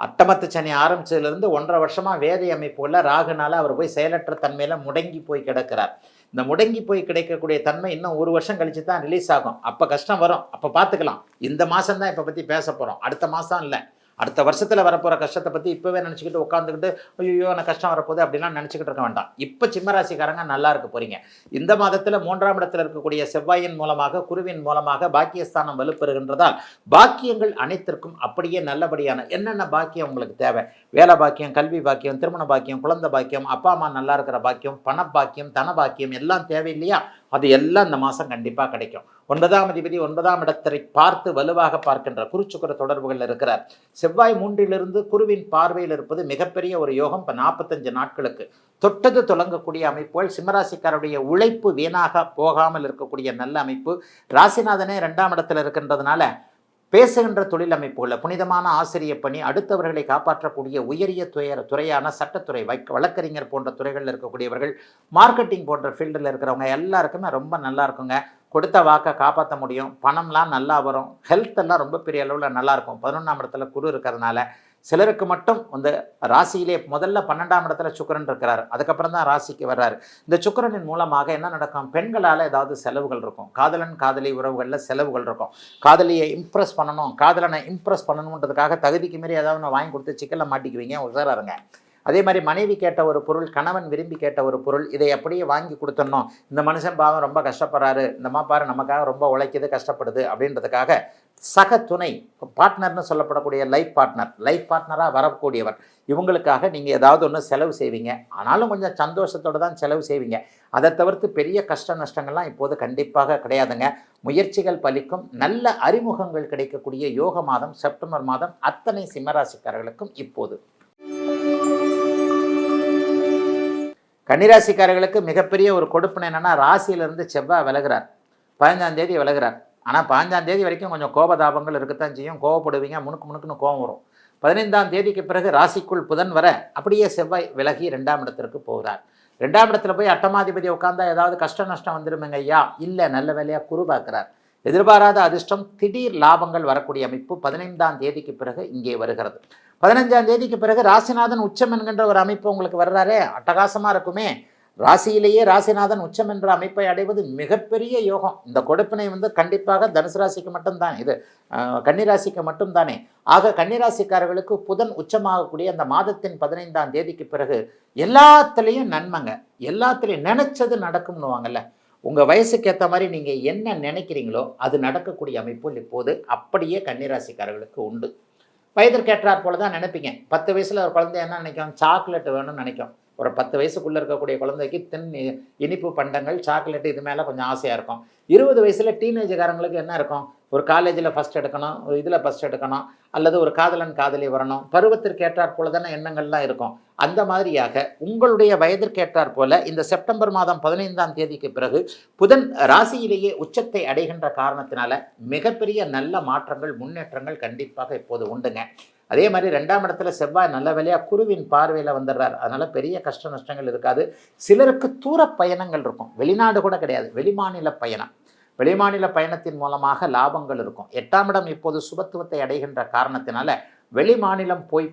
அட்டமத்து சனி ஆரம்பிச்சதுலேருந்து 1.5 வருஷமாக வேதை அமைப்புள்ள ராகுனால அவர் போய் செயலற்ற தன்மையில் முடங்கி போய் கிடக்கிறார். இந்த முடங்கி போய் கிடைக்கக்கூடிய தன்மை இன்னும் 1 வருஷம் கழிச்சு தான் ரிலீஸ் ஆகும். அப்போ கஷ்டம் வரும், அப்போ பார்த்துக்கலாம். இந்த மாதம் தான் இப்போ பற்றி பேச போகிறோம், அடுத்த மாதம் இல்லை. அடுத்த வருஷத்தில் வரப்போகிற கஷ்டத்தை பற்றி இப்போவே நினச்சிக்கிட்டு உட்காந்துக்கிட்டு ஐயோ எனக்கு கஷ்டம் வரப்போகுது அப்படிலாம் நினச்சிக்கிட்டு இருக்க வேண்டாம். இப்போ சிம்மராசிக்காரங்க நல்லா இருக்க போகிறீங்க. இந்த மாதத்தில் 3ஆம் இடத்தில் இருக்கக்கூடிய செவ்வாயின் மூலமாக குருவின் மூலமாக பாக்கியஸ்தானம் வலுப்பெறுகின்றதால் பாக்கியங்கள் அனைத்திற்கும் அப்படியே நல்லபடியான என்னென்ன பாக்கியம் உங்களுக்கு தேவை, வேலை பாக்கியம், கல்வி பாக்கியம், திருமண பாக்கியம், குழந்தை பாக்கியம், அப்பா அம்மா நல்லா இருக்கிற பாக்கியம், பண பாக்கியம், தன பாக்கியம் எல்லாம் தேவை இல்லையா? அது எல்லாம் இந்த மாதம் கண்டிப்பாக கிடைக்கும். 9ஆம் அதிபதி 9ஆம் இடத்தை பார்த்து வலுவாக பார்க்கின்ற குருச்சுக்கர தொடர்புகள் இருக்கிறார். செவ்வாய் 3லிருந்து குருவின் பார்வையில் இருப்பது மிகப்பெரிய ஒரு யோகம். இப்போ 45 நாட்களுக்கு தொட்டது தொடங்கக்கூடிய அமைப்புகள். சிம்மராசிக்காரருடைய உழைப்பு வீணாக போகாமல் இருக்கக்கூடிய நல்ல அமைப்பு. ராசிநாதனே 2ஆம் இடத்தில் இருக்கின்றதுனால பேசுகின்ற தொழில் அமைப்புகளில் புனிதமான ஆசிரியர் பணி, அடுத்தவர்களை காப்பாற்றக்கூடிய உயரிய துறையான சட்டத்துறை, வழக்கறிஞர் போன்ற துறைகளில் இருக்கக்கூடியவர்கள், மார்க்கெட்டிங் போன்ற ஃபீல்டில் இருக்கிறவங்க எல்லாருக்குமே ரொம்ப நல்லா இருக்குங்க. கொடுத்த வாக்கை காப்பாற்ற முடியும், பணம்லாம் நல்லா வரும், ஹெல்த் எல்லாம் ரொம்ப பெரிய அளவில் நல்லாயிருக்கும். 11ஆம் இடத்துல குரு இருக்கிறதுனால சிலருக்கு மட்டும் வந்து ராசியிலே முதல்ல 12ஆம் இடத்துல சுக்கிரன் இருக்கிறார், அதுக்கப்புறம் தான் ராசிக்கு வர்றாரு. இந்த சுக்கிரனின் மூலமாக என்ன நடக்கும், பெண்களால் ஏதாவது செலவுகள் இருக்கும், காதலன் காதலி உறவுகளில் செலவுகள் இருக்கும். காதலியை இம்ப்ரெஸ் பண்ணணும், காதலனை இம்ப்ரெஸ் பண்ணணுன்றதுக்காக தகுதிக்கு மீறி ஏதாவது ஒன்று வாங்கி கொடுத்து சிக்கலில் மாட்டிக்குவீங்க, உஷாராருங்க. அதே மாதிரி மனைவி கேட்ட ஒரு பொருள், கணவன் விரும்பி கேட்ட ஒரு பொருள், இதை அப்படியே வாங்கி கொடுத்துடணும். இந்த மனுஷன் பாவம் ரொம்ப கஷ்டப்படுறாரு, இந்த பாரு நமக்காக ரொம்ப உழைக்குது, கஷ்டப்படுது அப்படின்றதுக்காக சக துணை, பார்ட்னர்னு சொல்லப்படக்கூடிய லைஃப் பார்ட்னராக வரக்கூடியவர், இவங்களுக்காக நீங்கள் ஏதாவது ஒன்று செலவு செய்வீங்க. ஆனாலும் கொஞ்சம் சந்தோஷத்தோடு தான் செலவு செய்வீங்க. அதை தவிர்த்து பெரிய கஷ்ட நஷ்டங்கள்லாம் இப்போது கண்டிப்பாக கிடையாதுங்க. முயற்சிகள் பலிக்கும், நல்ல அறிமுகங்கள் கிடைக்கக்கூடிய யோக மாதம் செப்டம்பர் மாதம் அத்தனை சிம்மராசிக்காரர்களுக்கும் இப்போது. கன்னிராசிக்காரர்களுக்கு மிகப்பெரிய ஒரு கொடுப்பினை என்னென்னா, ராசியிலிருந்து செவ்வாய் விலகிறார், 15ஆம் தேதி விலகிறார். ஆனால் 15ஆம் தேதி வரைக்கும் கொஞ்சம் கோபதாபங்கள் இருக்கத்தான் செய்யும், கோவப்படுவீங்க, முணுக்குன்னு கோபம் வரும். 15ஆம் தேதிக்கு பிறகு ராசிக்குள் புதன் வர அப்படியே செவ்வாய் விலகி 2ஆம் இடத்திற்கு போகிறார். 2ஆம் இடத்துல போய் அட்டமாதிபதி உட்கார்ந்தா ஏதாவது கஷ்ட நஷ்டம் வந்துடுமேங்க ஐயா, இல்லை, நல்ல வேலையாக குரு பார்க்கிறார். எதிர்பாராத அதிர்ஷ்டம், திடீர் லாபங்கள் வரக்கூடிய அமைப்பு 15ஆம் தேதிக்கு பிறகு இங்கே வருகிறது. 15ஆம் தேதிக்கு பிறகு ராசிநாதன் உச்சம் என்கின்ற ஒரு அமைப்பு உங்களுக்கு வர்றாரே, அட்டகாசமாக இருக்குமே. ராசியிலேயே ராசிநாதன் உச்சம் என்ற அமைப்பை அடைவது மிகப்பெரிய யோகம். இந்த கொடுப்பினை வந்து கண்டிப்பாக தனுசு ராசிக்கு மட்டும்தான், இது கன்னிராசிக்கு மட்டும்தானே. ஆக கன்னிராசிக்காரர்களுக்கு புதன் உச்சமாகக்கூடிய அந்த மாதத்தின் 15ஆம் தேதிக்கு பிறகு எல்லாத்துலேயும் நன்மைங்க, எல்லாத்துலேயும் நினைச்சது நடக்கும்னுவாங்கல்ல. உங்கள் வயசுக்கு ஏற்ற மாதிரி நீங்கள் என்ன நினைக்கிறீங்களோ அது நடக்கக்கூடிய அமைப்பு இப்போது அப்படியே கன்னிராசிக்காரர்களுக்கு உண்டு. வயதிற்கேற்றாற் போல தான் நினைப்பீங்க. 10 வயசில் ஒரு குழந்தை என்ன நினைக்கும், சாக்லேட் வேணும்னு நினைக்கும். ஒரு 10 வயசுக்குள்ளே இருக்கக்கூடிய குழந்தைக்கு இனிப்பு பண்டங்கள், சாக்லேட்டு இது மேலே கொஞ்சம் ஆசையாக இருக்கும். 20 வயசில் டீனேஜுக்காரங்களுக்கு என்ன இருக்கும், ஒரு காலேஜில் ஃபஸ்ட் எடுக்கணும், ஒரு இதில் ஃபஸ்ட் எடுக்கணும், அல்லது ஒரு காதலன் காதலி வரணும். பருவத்திற்கு ஏற்றாற் போல தானே எண்ணங்கள்லாம் இருக்கும். அந்த மாதிரியாக உங்களுடைய வயதிற்கேற்றாற் போல இந்த செப்டம்பர் மாதம் 15ஆம் தேதிக்கு பிறகு புதன் ராசியிலேயே உச்சத்தை அடைகின்ற காரணத்தினால மிகப்பெரிய நல்ல மாற்றங்கள், முன்னேற்றங்கள் கண்டிப்பாக இப்போது உண்டுங்க. அதே மாதிரி 2ஆம் இடத்துல செவ்வாய் நல்ல வேலையாக குருவின் பார்வையில் வந்துடுறார். அதனால் பெரிய கஷ்ட நஷ்டங்கள் இருக்காது. சிலருக்கு தூர பயணங்கள் இருக்கும், வெளிநாடு கூட கிடையாது, வெளிமாநில பயணம். வெளிமாநில பயணத்தின் மூலமாக லாபங்கள் இருக்கும். 8ஆம் இடம் இப்போது சுபத்துவத்தை அடைகின்ற காரணத்தினால வெளிமாநிலம் போய்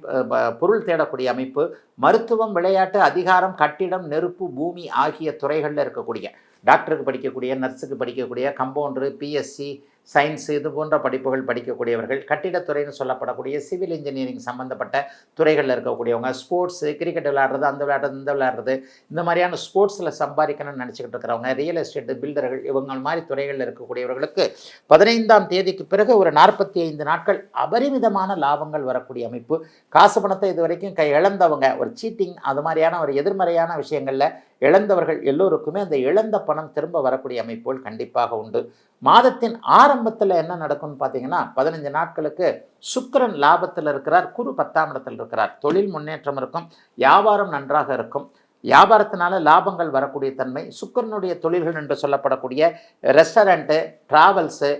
பொருள் தேடக்கூடிய அமைப்பு, மருத்துவம், விளையாட்டு, அதிகாரம், கட்டிடம், நெருப்பு, பூமி ஆகிய துறைகளில் இருக்கக்கூடிய டாக்டருக்கு படிக்கக்கூடிய, நர்ஸுக்கு படிக்கக்கூடிய, கம்பவுண்டரு, பிஎஸ்சி, சயின்ஸு இது போன்ற படிப்புகள் படிக்கக்கூடியவர்கள், கட்டிடத்துறைன்னு சொல்லப்படக்கூடிய சிவில் இன்ஜினியரிங் சம்மந்தப்பட்ட துறைகளில் இருக்கக்கூடியவங்க, ஸ்போர்ட்ஸு, கிரிக்கெட் விளையாடுறது, அந்த விளையாடுறது, இந்த விளையாடுறது, இந்த மாதிரியான ஸ்போர்ட்ஸில் சம்பாதிக்கணும்னு நினச்சிக்கிட்டு இருக்கிறவங்க, ரியல் எஸ்டேட்டு, பில்டர்கள், இவங்க மாதிரி துறைகளில் இருக்கக்கூடியவர்களுக்கு 15ஆம் தேதிக்கு பிறகு ஒரு 45 நாட்கள் அபரிமிதமான லாபங்கள் வரக்கூடிய அமைப்பு. காசு பணத்தை இது வரைக்கும் இழந்தவங்க, ஒரு சீட்டிங் அது மாதிரியான ஒரு எதிர்மறையான விஷயங்களில் இழந்தவர்கள் எல்லோருக்குமே அந்த இழந்த பணம் திரும்ப வரக்கூடிய அமைப்புகள் கண்டிப்பாக உண்டு. மாதத்தின் ஆரம்பத்தில் என்ன நடக்கும்னு பார்த்தீங்கன்னா, 15 நாட்களுக்கு சுக்கிரன் லாபத்தில் இருக்கிறார், குரு 10ஆம் இடத்தில் இருக்கிறார். தொழில் முன்னேற்றம் இருக்கும், வியாபாரம் நன்றாக இருக்கும். வியாபாரத்தினால லாபங்கள் வரக்கூடிய தன்மை. சுக்கிரனுடைய தொழில்கள் என்று சொல்லப்படக்கூடிய ரெஸ்டாரண்ட்டு, ட்ராவல்ஸு,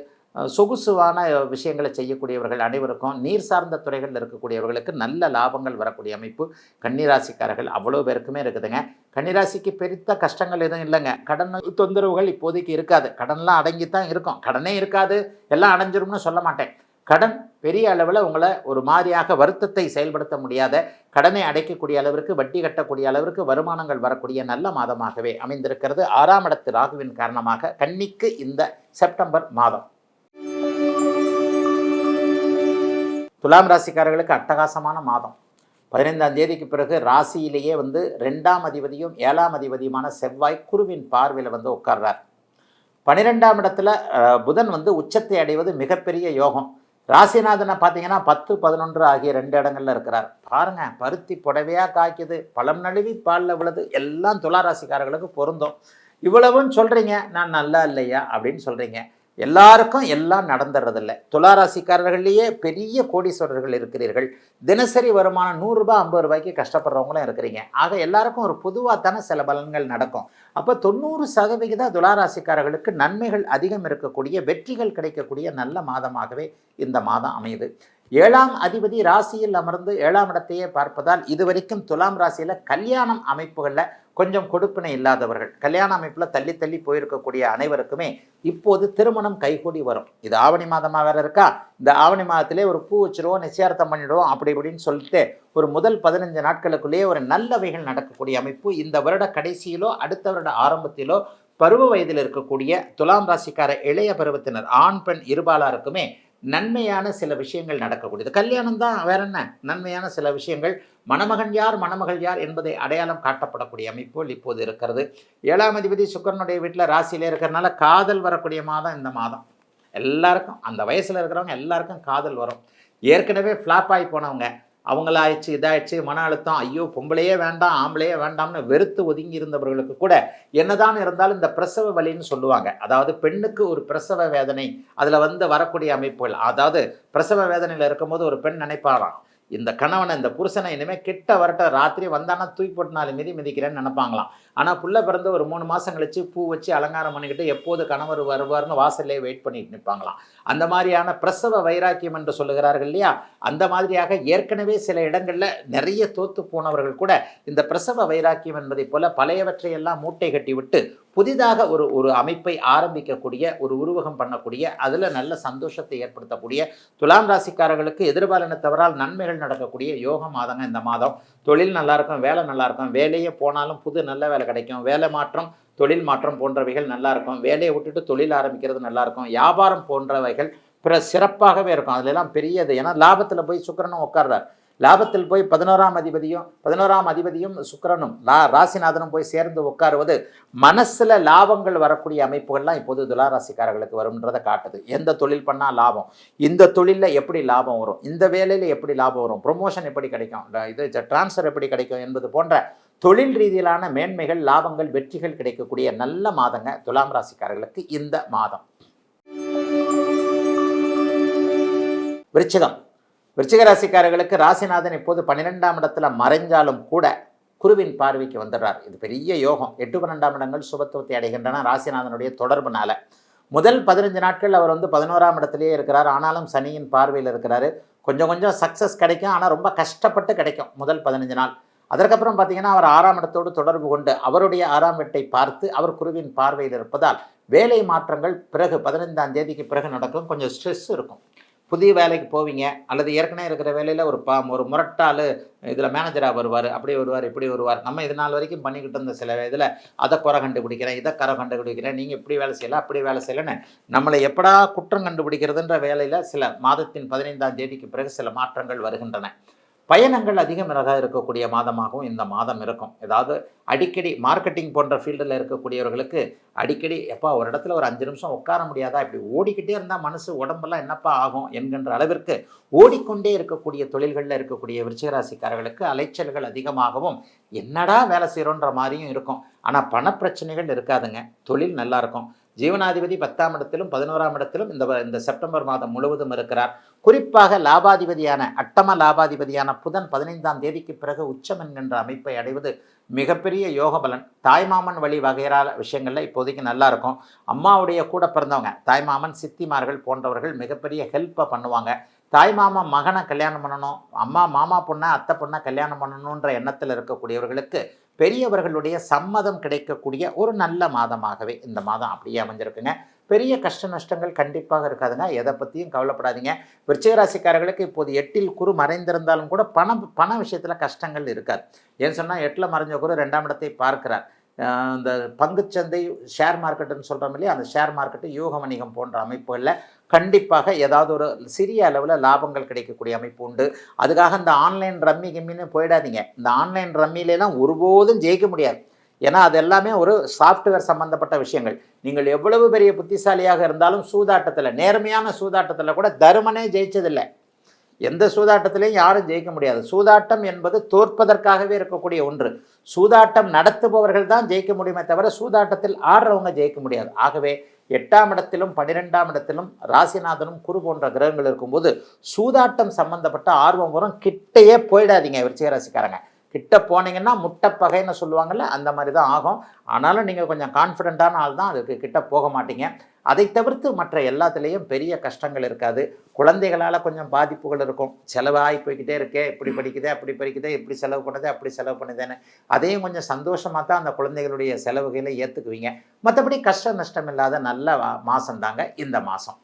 சொகுசுவான விஷயங்களை செய்யக்கூடியவர்கள் அனைவருக்கும், நீர் சார்ந்த துறைகளில் இருக்கக்கூடியவர்களுக்கு நல்ல லாபங்கள் வரக்கூடிய அமைப்பு கன்னிராசிக்காரர்கள் அவ்வளோ பேருக்குமே இருக்குதுங்க. கன்னிராசிக்கு பெருத்த கஷ்டங்கள் எதுவும் இல்லைங்க. கடன் தொந்தரவுகள் இப்போதைக்கு இருக்காது. கடன்லாம் அடங்கித்தான் இருக்கும். கடனே இருக்காது, எல்லாம் அடைஞ்சிரும்னு சொல்ல மாட்டேன். கடன் பெரிய அளவில் உங்களை ஒரு மாதிரியாக வருத்தத்தை செயல்படுத்த முடியாத, கடனை அடைக்கக்கூடிய அளவிற்கு, வட்டி கட்டக்கூடிய அளவிற்கு வருமானங்கள் வரக்கூடிய நல்ல மாதமாகவே அமைந்திருக்கிறது. 6ஆம் இடத்து ராகுவின் காரணமாக கன்னிக்கு இந்த செப்டம்பர் மாதம். துலாம் ராசிக்காரர்களுக்கு அட்டகாசமான மாதம். 15ஆம் தேதிக்கு பிறகு ராசியிலேயே வந்து 2ஆம் அதிபதியும் 7ஆம் அதிபதியுமான செவ்வாய் குருவின் பார்வையில் வந்து உட்கார்றார். 12ஆம் இடத்துல புதன் வந்து உச்சத்தை அடைவது மிகப்பெரிய யோகம். ராசிநாதனை பார்த்தீங்கன்னா 10, 11 ஆகிய 2 இடங்கள்ல இருக்கிறார். பாருங்க, பருத்தி புடவையாக காய்க்குது, பழம் நழுவி பாலில் விழுது, எல்லாம் துலா ராசிக்காரர்களுக்கு பொருந்தும். இவ்வளவுன்னு சொல்கிறீங்க, நான் நல்லா இல்லையா அப்படின்னு சொல்கிறீங்க. எல்லாருக்கும் எல்லாம் நடந்துறதில்ல. துளாராசிக்காரர்கள்லேயே பெரிய கோடீஸ்வரர்கள் இருக்கிறீர்கள். தினசரி வருமானம் 100 ரூபாய் 50 ரூபாய்க்கு கஷ்டப்படுறவங்களும் இருக்கிறீங்க. ஆக எல்லாருக்கும் ஒரு பொதுவாக தானே சில பலன்கள் நடக்கும். அப்போ 90% துளாராசிக்காரர்களுக்கு நன்மைகள் அதிகம் இருக்கக்கூடிய, வெற்றிகள் கிடைக்கக்கூடிய நல்ல மாதமாகவே இந்த மாதம் அமையுது. 7ஆம் அதிபதி ராசியில் அமர்ந்து 7ஆம் இடத்தையே பார்ப்பதால் இதுவரைக்கும் துலாம் ராசியில் கல்யாணம் அமைப்புகளில் கொஞ்சம் கொடுப்பினை இல்லாதவர்கள், கல்யாண அமைப்பில் தள்ளி தள்ளி போயிருக்கக்கூடிய அனைவருக்குமே இப்போது திருமணம் கைகூடி வரும். இது ஆவணி மாதமாக வேற இருக்கா, இந்த ஆவணி மாதத்திலே ஒரு பூ வச்சிருவோம், நிச்சயார்த்தம் பண்ணிடுவோம் அப்படி இப்படின்னு சொல்லிட்டு ஒரு முதல் 15 நாட்களுக்குள்ளேயே ஒரு நல்லவைகள் நடக்கக்கூடிய அமைப்பு இந்த வருட கடைசியிலோ அடுத்த வருட ஆரம்பத்திலோ பருவ வயதில் இருக்கக்கூடிய துலாம் ராசிக்கார இளைய பருவத்தினர் ஆண் பெண் இருபாலாருக்குமே நன்மையான சில விஷயங்கள் நடக்கக்கூடியது. கல்யாணம் தான், வேற என்ன, நன்மையான சில விஷயங்கள், மணமகன் யார் மணமகள் யார் என்பதை அடையாளம் காட்டப்படக்கூடிய அமைப்புகள் இப்போது இருக்கிறது. 7ஆம் அதிபதி சுக்கிரனுடைய வீட்டில் ராசியிலே இருக்கிறதுனால காதல் வரக்கூடிய மாதம் இந்த மாதம். எல்லாருக்கும் அந்த வயசில் இருக்கிறவங்க எல்லாருக்கும் காதல் வரும். ஏற்கனவே ஃப்ளாப் ஆகி போனவங்க, அவங்களாயிடுச்சு இதாயிடுச்சு மன அழுத்தம், ஐயோ பொம்பளையே வேண்டாம் ஆம்பளையே வேண்டாம்னு வெறுத்து ஒதுங்கி இருந்தவர்களுக்கு கூட என்னதான் இருந்தாலும் இந்த பிரசவ வலின்னு சொல்லுவாங்க. அதாவது பெண்ணுக்கு ஒரு பிரசவ வேதனை அதில் வரக்கூடிய அமைப்புகள். அதாவது பிரசவ வேதனையில் இருக்கும்போது ஒரு பெண் நினைப்பாராம், இந்த கணவனை இந்த புருஷனை இனிமேல் கிட்ட வரட்ட ராத்திரி வந்தானா தூக்கி போட்டு 4 மிதிக்கிறேன்னு நினைப்பாங்களாம். ஆனால் புள்ள பிறந்து ஒரு 3 மாதம் கழிச்சு பூ வச்சு அலங்காரம் பண்ணிக்கிட்டு எப்போது கணவர் வருவார்னு வாசல்லே வெயிட் பண்ணிட்டு நிற்பாங்களாம். அந்த மாதிரியான பிரசவ வைராக்கியம் என்று சொல்லுகிறார்கள் இல்லையா, அந்த மாதிரியாக ஏற்கனவே சில இடங்களில் நிறைய தோத்து போனவர்கள் கூட இந்த பிரசவ வைராக்கியம் என்பதை போல பழையவற்றையெல்லாம் மூட்டை கட்டி விட்டு புதிதாக ஒரு அமைப்பை ஆரம்பிக்கக்கூடிய, ஒரு உருவகம் பண்ணக்கூடிய, அதில் நல்ல சந்தோஷத்தை ஏற்படுத்தக்கூடிய துலாம் ராசிக்காரர்களுக்கு எதிர்பாலினத்தவரால் நன்மைகள் நடக்கக்கூடிய யோக மாதங்க இந்த மாதம். தொழில் நல்லாயிருக்கும், வேலை நல்லாயிருக்கும், வேலையே போனாலும் புது நல்ல வேலை கிடைக்கும், வேலை மாற்றம் தொழில் மாற்றம் போன்றவைகள் நல்லாயிருக்கும், வேலையை விட்டுட்டு தொழில் ஆரம்பிக்கிறது நல்லாயிருக்கும், வியாபாரம் போன்றவைகள் சிறப்பாகவே இருக்கும். அதுலெல்லாம் பெரியது. ஏன்னா லாபத்தில் போய் சுக்கிரனும் உட்கார்றார், லாபத்தில் போய் 11ஆம் அதிபதியும் சுக்கிரனும் ராசிநாதனும் போய் சேர்ந்து உட்காருவது மனசில் லாபங்கள் வரக்கூடிய அமைப்புகள்லாம் இப்போது துளாராசிக்காரர்களுக்கு வரும்ன்றதை காட்டுது. எந்த தொழில் பண்ணால் லாபம், இந்த தொழிலில் எப்படி லாபம் வரும், இந்த வேலையில் எப்படி லாபம் வரும், ப்ரொமோஷன் எப்படி கிடைக்கும், இது டிரான்ஸ்ஃபர் எப்படி கிடைக்கும் என்பது போன்ற தொழில் ரீதியிலான மேன்மைகள், லாபங்கள், வெற்றிகள் கிடைக்கக்கூடிய நல்ல மாதங்க துலாம் ராசிக்காரர்களுக்கு இந்த மாதம். விருச்சிக ராசிக்காரர்களுக்கு ராசிநாதன் இப்போது 12ஆம் இடத்துல மறைஞ்சாலும் கூட குருவின் பார்வைக்கு வந்துடுறார். இது பெரிய யோகம். 8, 12ஆம் இடங்கள் சுபத்துவத்தை அடைகின்றன ராசிநாதனுடைய தொடர்புனால. முதல் 15 நாட்கள் அவர் 11ஆம் இடத்துலேயே இருக்கிறார். ஆனாலும் சனியின் பார்வையில் இருக்கிறாரு. கொஞ்சம் சக்ஸஸ் கிடைக்கும், ஆனால் ரொம்ப கஷ்டப்பட்டு கிடைக்கும் முதல் 15 நாள். அதற்கப்புறம் பார்த்தீங்கன்னா அவர் 6ஆம் இடத்தோடு தொடர்பு கொண்டு அவருடைய 6ஆம் வீட்டை பார்த்து அவர் குருவின் பார்வையில் இருப்பதால் வேலை மாற்றங்கள் பிறகு 15ஆம் தேதிக்கு பிறகு நடக்கும். கொஞ்சம் ஸ்ட்ரெஸ் இருக்கும். புதிய வேலைக்கு போவீங்க, அல்லது ஏற்கனவே இருக்கிற வேலையில் ஒரு முரட்டால் இதில் மேனேஜராக வருவார், அப்படி வருவார் இப்படி வருவார். நம்ம இது நாள் வரைக்கும் பண்ணிக்கிட்டு இருந்த சில இதில் அதை குறை கண்டுபிடிக்கிறேன், இதை கரை கண்டுபிடிக்கிறேன், நீங்கள் இப்படி வேலை செய்யலை அப்படி வேலை செய்யலைன்னு நம்மளை எப்படா குற்றம் கண்டுபிடிக்கிறதுன்ற வேலையில் சில மாதத்தின் 15ஆம் தேதிக்கு பிறகு சில மாற்றங்கள் வருகின்றன. பயணங்கள் அதிகமாக இருக்கக்கூடிய மாதமாகவும் இந்த மாதம் இருக்கும். ஏதாவது அடிக்கடி மார்க்கெட்டிங் போன்ற ஃபீல்டில் இருக்கக்கூடியவர்களுக்கு அடிக்கடி எப்பா ஒரு இடத்துல ஒரு 5 நிமிஷம் உட்கார முடியாதா, இப்படி ஓடிக்கிட்டே இருந்தால் மனசு உடம்பெல்லாம் என்னப்பா ஆகும் என்கின்ற அளவிற்கு ஓடிக்கொண்டே இருக்கக்கூடிய தொழில்களில் இருக்கக்கூடிய விருச்சிகராசிக்காரர்களுக்கு அலைச்சல்கள் அதிகமாகவும் என்னடா வேலை செய்கிறோன்ற மாதிரியும் இருக்கும். ஆனால் பணப்பிரச்சனைகள் இருக்காதுங்க. தொழில் நல்லாயிருக்கும். ஜீவனாதிபதி 10ஆம் இடத்திலும் 11ஆம் இடத்திலும் இந்த செப்டம்பர் மாதம் முழுவதும் இருக்கிறார். குறிப்பாக லாபாதிபதியான அட்டம லாபாதிபதியான புதன் 15ஆம் தேதிக்கு பிறகு உச்சம் என்கின்ற அமைப்பை அடைவது மிகப்பெரிய யோக பலன். தாய்மாமன் வழி வகைரா விஷயங்களில் இப்போதைக்கு நல்லா இருக்கும். அம்மாவுடைய கூட பிறந்தவங்க தாய்மாமன் சித்திமார்கள் போன்றவர்கள் மிகப்பெரிய ஹெல்ப்பை பண்ணுவாங்க. தாய்மாமா மகனை கல்யாணம் பண்ணணும், அம்மா மாமா பொண்ணை அத்தை பொண்ணை கல்யாணம் பண்ணணுன்ற எண்ணத்தில் இருக்கக்கூடியவர்களுக்கு பெரியவர்களுடைய சம்மதம் கிடைக்கக்கூடிய ஒரு நல்ல மாதமாகவே இந்த மாதம் அப்படியே அமைஞ்சிருக்குங்க. பெரிய கஷ்ட நஷ்டங்கள் கண்டிப்பாக இருக்காதுங்க. எதை பற்றியும் கவலைப்படாதீங்க. விருச்சிக ராசிக்காரர்களுக்கு இப்போது 8இல் குரு மறைந்திருந்தாலும் கூட பண விஷயத்தில் கஷ்டங்கள் இருக்காது. ஏன்னு சொன்னால் 8இல் மறைஞ்ச குரு 2ஆம் இடத்தை பார்க்கிறார். இந்த பங்குச்சந்தை ஷேர் மார்க்கெட்டுன்னு சொல்கிறோம் இல்லையா, அந்த ஷேர் மார்க்கெட்டு யூக வணிகம் போன்ற அமைப்புகளில் கண்டிப்பாக ஏதாவது ஒரு சிறிய அளவில் லாபங்கள் கிடைக்கக்கூடிய அமைப்பு உண்டு. அதுக்காக இந்த ஆன்லைன் ரம்மி கிம்மின்னு போயிடாதீங்க. இந்த ஆன்லைன் ரம்மியிலலாம் ஒருபோதும் ஜெயிக்க முடியாது. ஏன்னா அது எல்லாமே ஒரு சாஃப்ட்வேர் சம்மந்தப்பட்ட விஷயங்கள். நீங்கள் எவ்வளவு பெரிய புத்திசாலியாக இருந்தாலும் சூதாட்டத்தில், நேர்மையான சூதாட்டத்தில் கூட தருமனே ஜெயிச்சதில்லை. எந்த சூதாட்டத்திலையும் யாரும் ஜெயிக்க முடியாது. சூதாட்டம் என்பது தோற்பதற்காகவே இருக்கக்கூடிய ஒன்று. சூதாட்டம் நடத்துபவர்கள் தான் ஜெயிக்க முடியுமே தவிர சூதாட்டத்தில் ஆடுறவங்க ஜெயிக்க முடியாது. ஆகவே 8ஆம் இடத்திலும் 12ஆம் இடத்திலும் ராசிநாதனும் குரு போன்ற கிரகங்கள் இருக்கும்போது சூதாட்டம் சம்பந்தப்பட்ட ஆர்வம் வரும். கிட்டையே போயிடாதீங்க விருச்சிக ராசிக்காரங்க. கிட்ட போனீங்கன்னா முட்டைப்பகைன்னு சொல்லுவாங்கள்ல, அந்த மாதிரி தான் ஆகும். ஆனாலும் நீங்கள் கொஞ்சம் கான்ஃபிடென்ட்டான ஆள் தான், அதுக்கு கிட்ட போக மாட்டீங்க. அதை தவிர்த்து மற்ற எல்லாத்துலேயும் பெரிய கஷ்டங்கள் இருக்காது. குழந்தைகளால் கொஞ்சம் பாதிப்புகள் இருக்கும். செலவாகி போய்கிட்டே இருக்கே, இப்படி படிக்குதே அப்படி படிக்குதே, இப்படி செலவு பண்ணுதே அப்படி செலவு பண்ணுதேன்னு அதையும் கொஞ்சம் சந்தோஷமாக தான் அந்த குழந்தைகளுடைய செலவுகளை ஏற்றுக்குவீங்க. மற்றபடி கஷ்ட நஷ்டம் இல்லாத நல்ல மாதம் தாங்க இந்த மாதம்.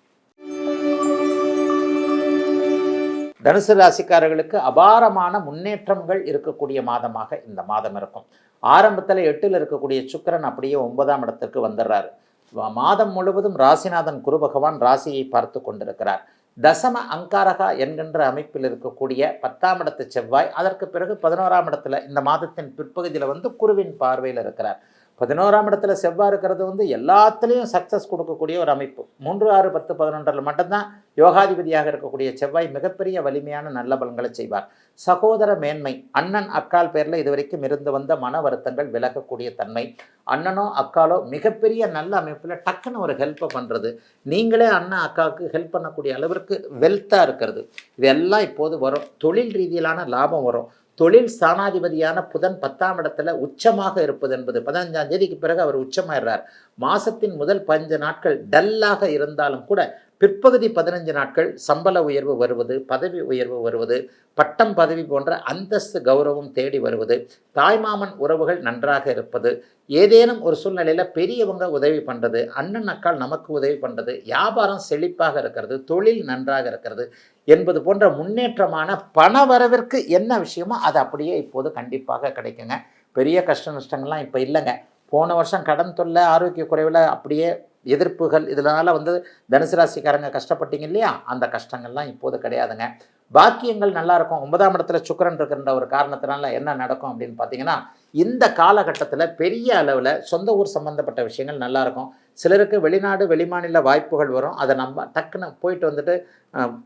தனுசு ராசிக்காரர்களுக்கு அபாரமான முன்னேற்றங்கள் இருக்கக்கூடிய மாதமாக இந்த மாதம் இருக்கும். ஆரம்பத்தில் 8ல் இருக்கக்கூடிய சுக்கிரன் அப்படியே 9ஆம் இடத்திற்கு வந்துடுறாரு. மாதம் முழுவதும் ராசிநாதன் குரு பகவான் ராசியை பார்த்து கொண்டிருக்கிறார். தசம அங்காரகா என்கின்ற அமைப்பில் இருக்கக்கூடிய 10ஆம் இடத்து செவ்வாய் அதற்கு பிறகு 11ஆம் இடத்துல இந்த மாதத்தின் பிற்பகுதியில் வந்து குருவின் பார்வையில் இருக்கிறார். 11ஆம் இடத்துல செவ்வாய் இருக்கிறது வந்து எல்லாத்துலேயும் சக்ஸஸ் கொடுக்கக்கூடிய ஒரு அமைப்பு. 3, 6, 10, 11 மட்டும்தான் யோகாதிபதியாக இருக்கக்கூடிய செவ்வாய் மிகப்பெரிய வலிமையான நல்ல பலன்களை செய்வார். சகோதர மேன்மை, அண்ணன் அக்கால் பேரில் இதுவரைக்கும் இருந்து வந்த மன வருத்தங்கள் விலகக்கூடிய தன்மை. அண்ணனோ அக்காலோ மிகப்பெரிய நல்ல அமைப்பில் டக்குன்னு ஒரு ஹெல்ப்பை பண்ணுறது, நீங்களே அண்ணன் அக்காவுக்கு ஹெல்ப் பண்ணக்கூடிய அளவிற்கு வெல்த்தாக இருக்கிறது, இதெல்லாம் இப்போது வரும். தொழில் ரீதியிலான லாபம் வரும். தொழில் ஸ்தானாதிபதியான புதன் 10ஆம் இடத்துல உச்சமாக இருப்பது என்பது 15ஆம் தேதிக்கு பிறகு அவர் உச்சமாயிடுறார். மாதத்தின் முதல் 15 நாட்கள் டல்லாக இருந்தாலும் கூட பிற்பகுதி 15 நாட்கள் சம்பள உயர்வு வருவது, பதவி உயர்வு வருவது, பட்டம் பதவி போன்ற அந்தஸ்து கௌரவம் தேடி வருவது, தாய்மாமன் உறவுகள் நன்றாக இருப்பது, ஏதேனும் ஒரு சூழ்நிலையில் பெரியவங்க உதவி பண்ணுறது, அண்ணன் அக்கால் நமக்கு உதவி பண்ணுறது, வியாபாரம் செழிப்பாக இருக்கிறது, தொழில் நன்றாக இருக்கிறது என்பது போன்ற முன்னேற்றமான பண வரவிற்கு என்ன விஷயமோ அது அப்படியே இப்போது கண்டிப்பாக கிடைக்குங்க. பெரிய கஷ்ட நஷ்டங்கள்லாம் இப்போ இல்லைங்க. போன வருஷம் கடன் தொல்லை, ஆரோக்கிய குறைவில் அப்படியே எதிர்ப்புகள், இதனால் வந்து தனுசு ராசிக்காரங்க கஷ்டப்பட்டீங்க இல்லையா, அந்த கஷ்டங்கள்லாம் இப்போது கிடையாதுங்க. பாக்கியங்கள் நல்லாயிருக்கும். 9ஆம் இடத்துல சுக்கிரன் இருக்கின்ற ஒரு காரணத்தினால என்ன நடக்கும் அப்படின்னு பார்த்தீங்கன்னா, இந்த காலகட்டத்தில் பெரிய அளவில் சொந்த ஊர் சம்மந்தப்பட்ட விஷயங்கள் நல்லாயிருக்கும். சிலருக்கு வெளிநாடு வெளிமாநில வாய்ப்புகள் வரும். அதை நம்ம டக்குன்னு போயிட்டு வந்துட்டு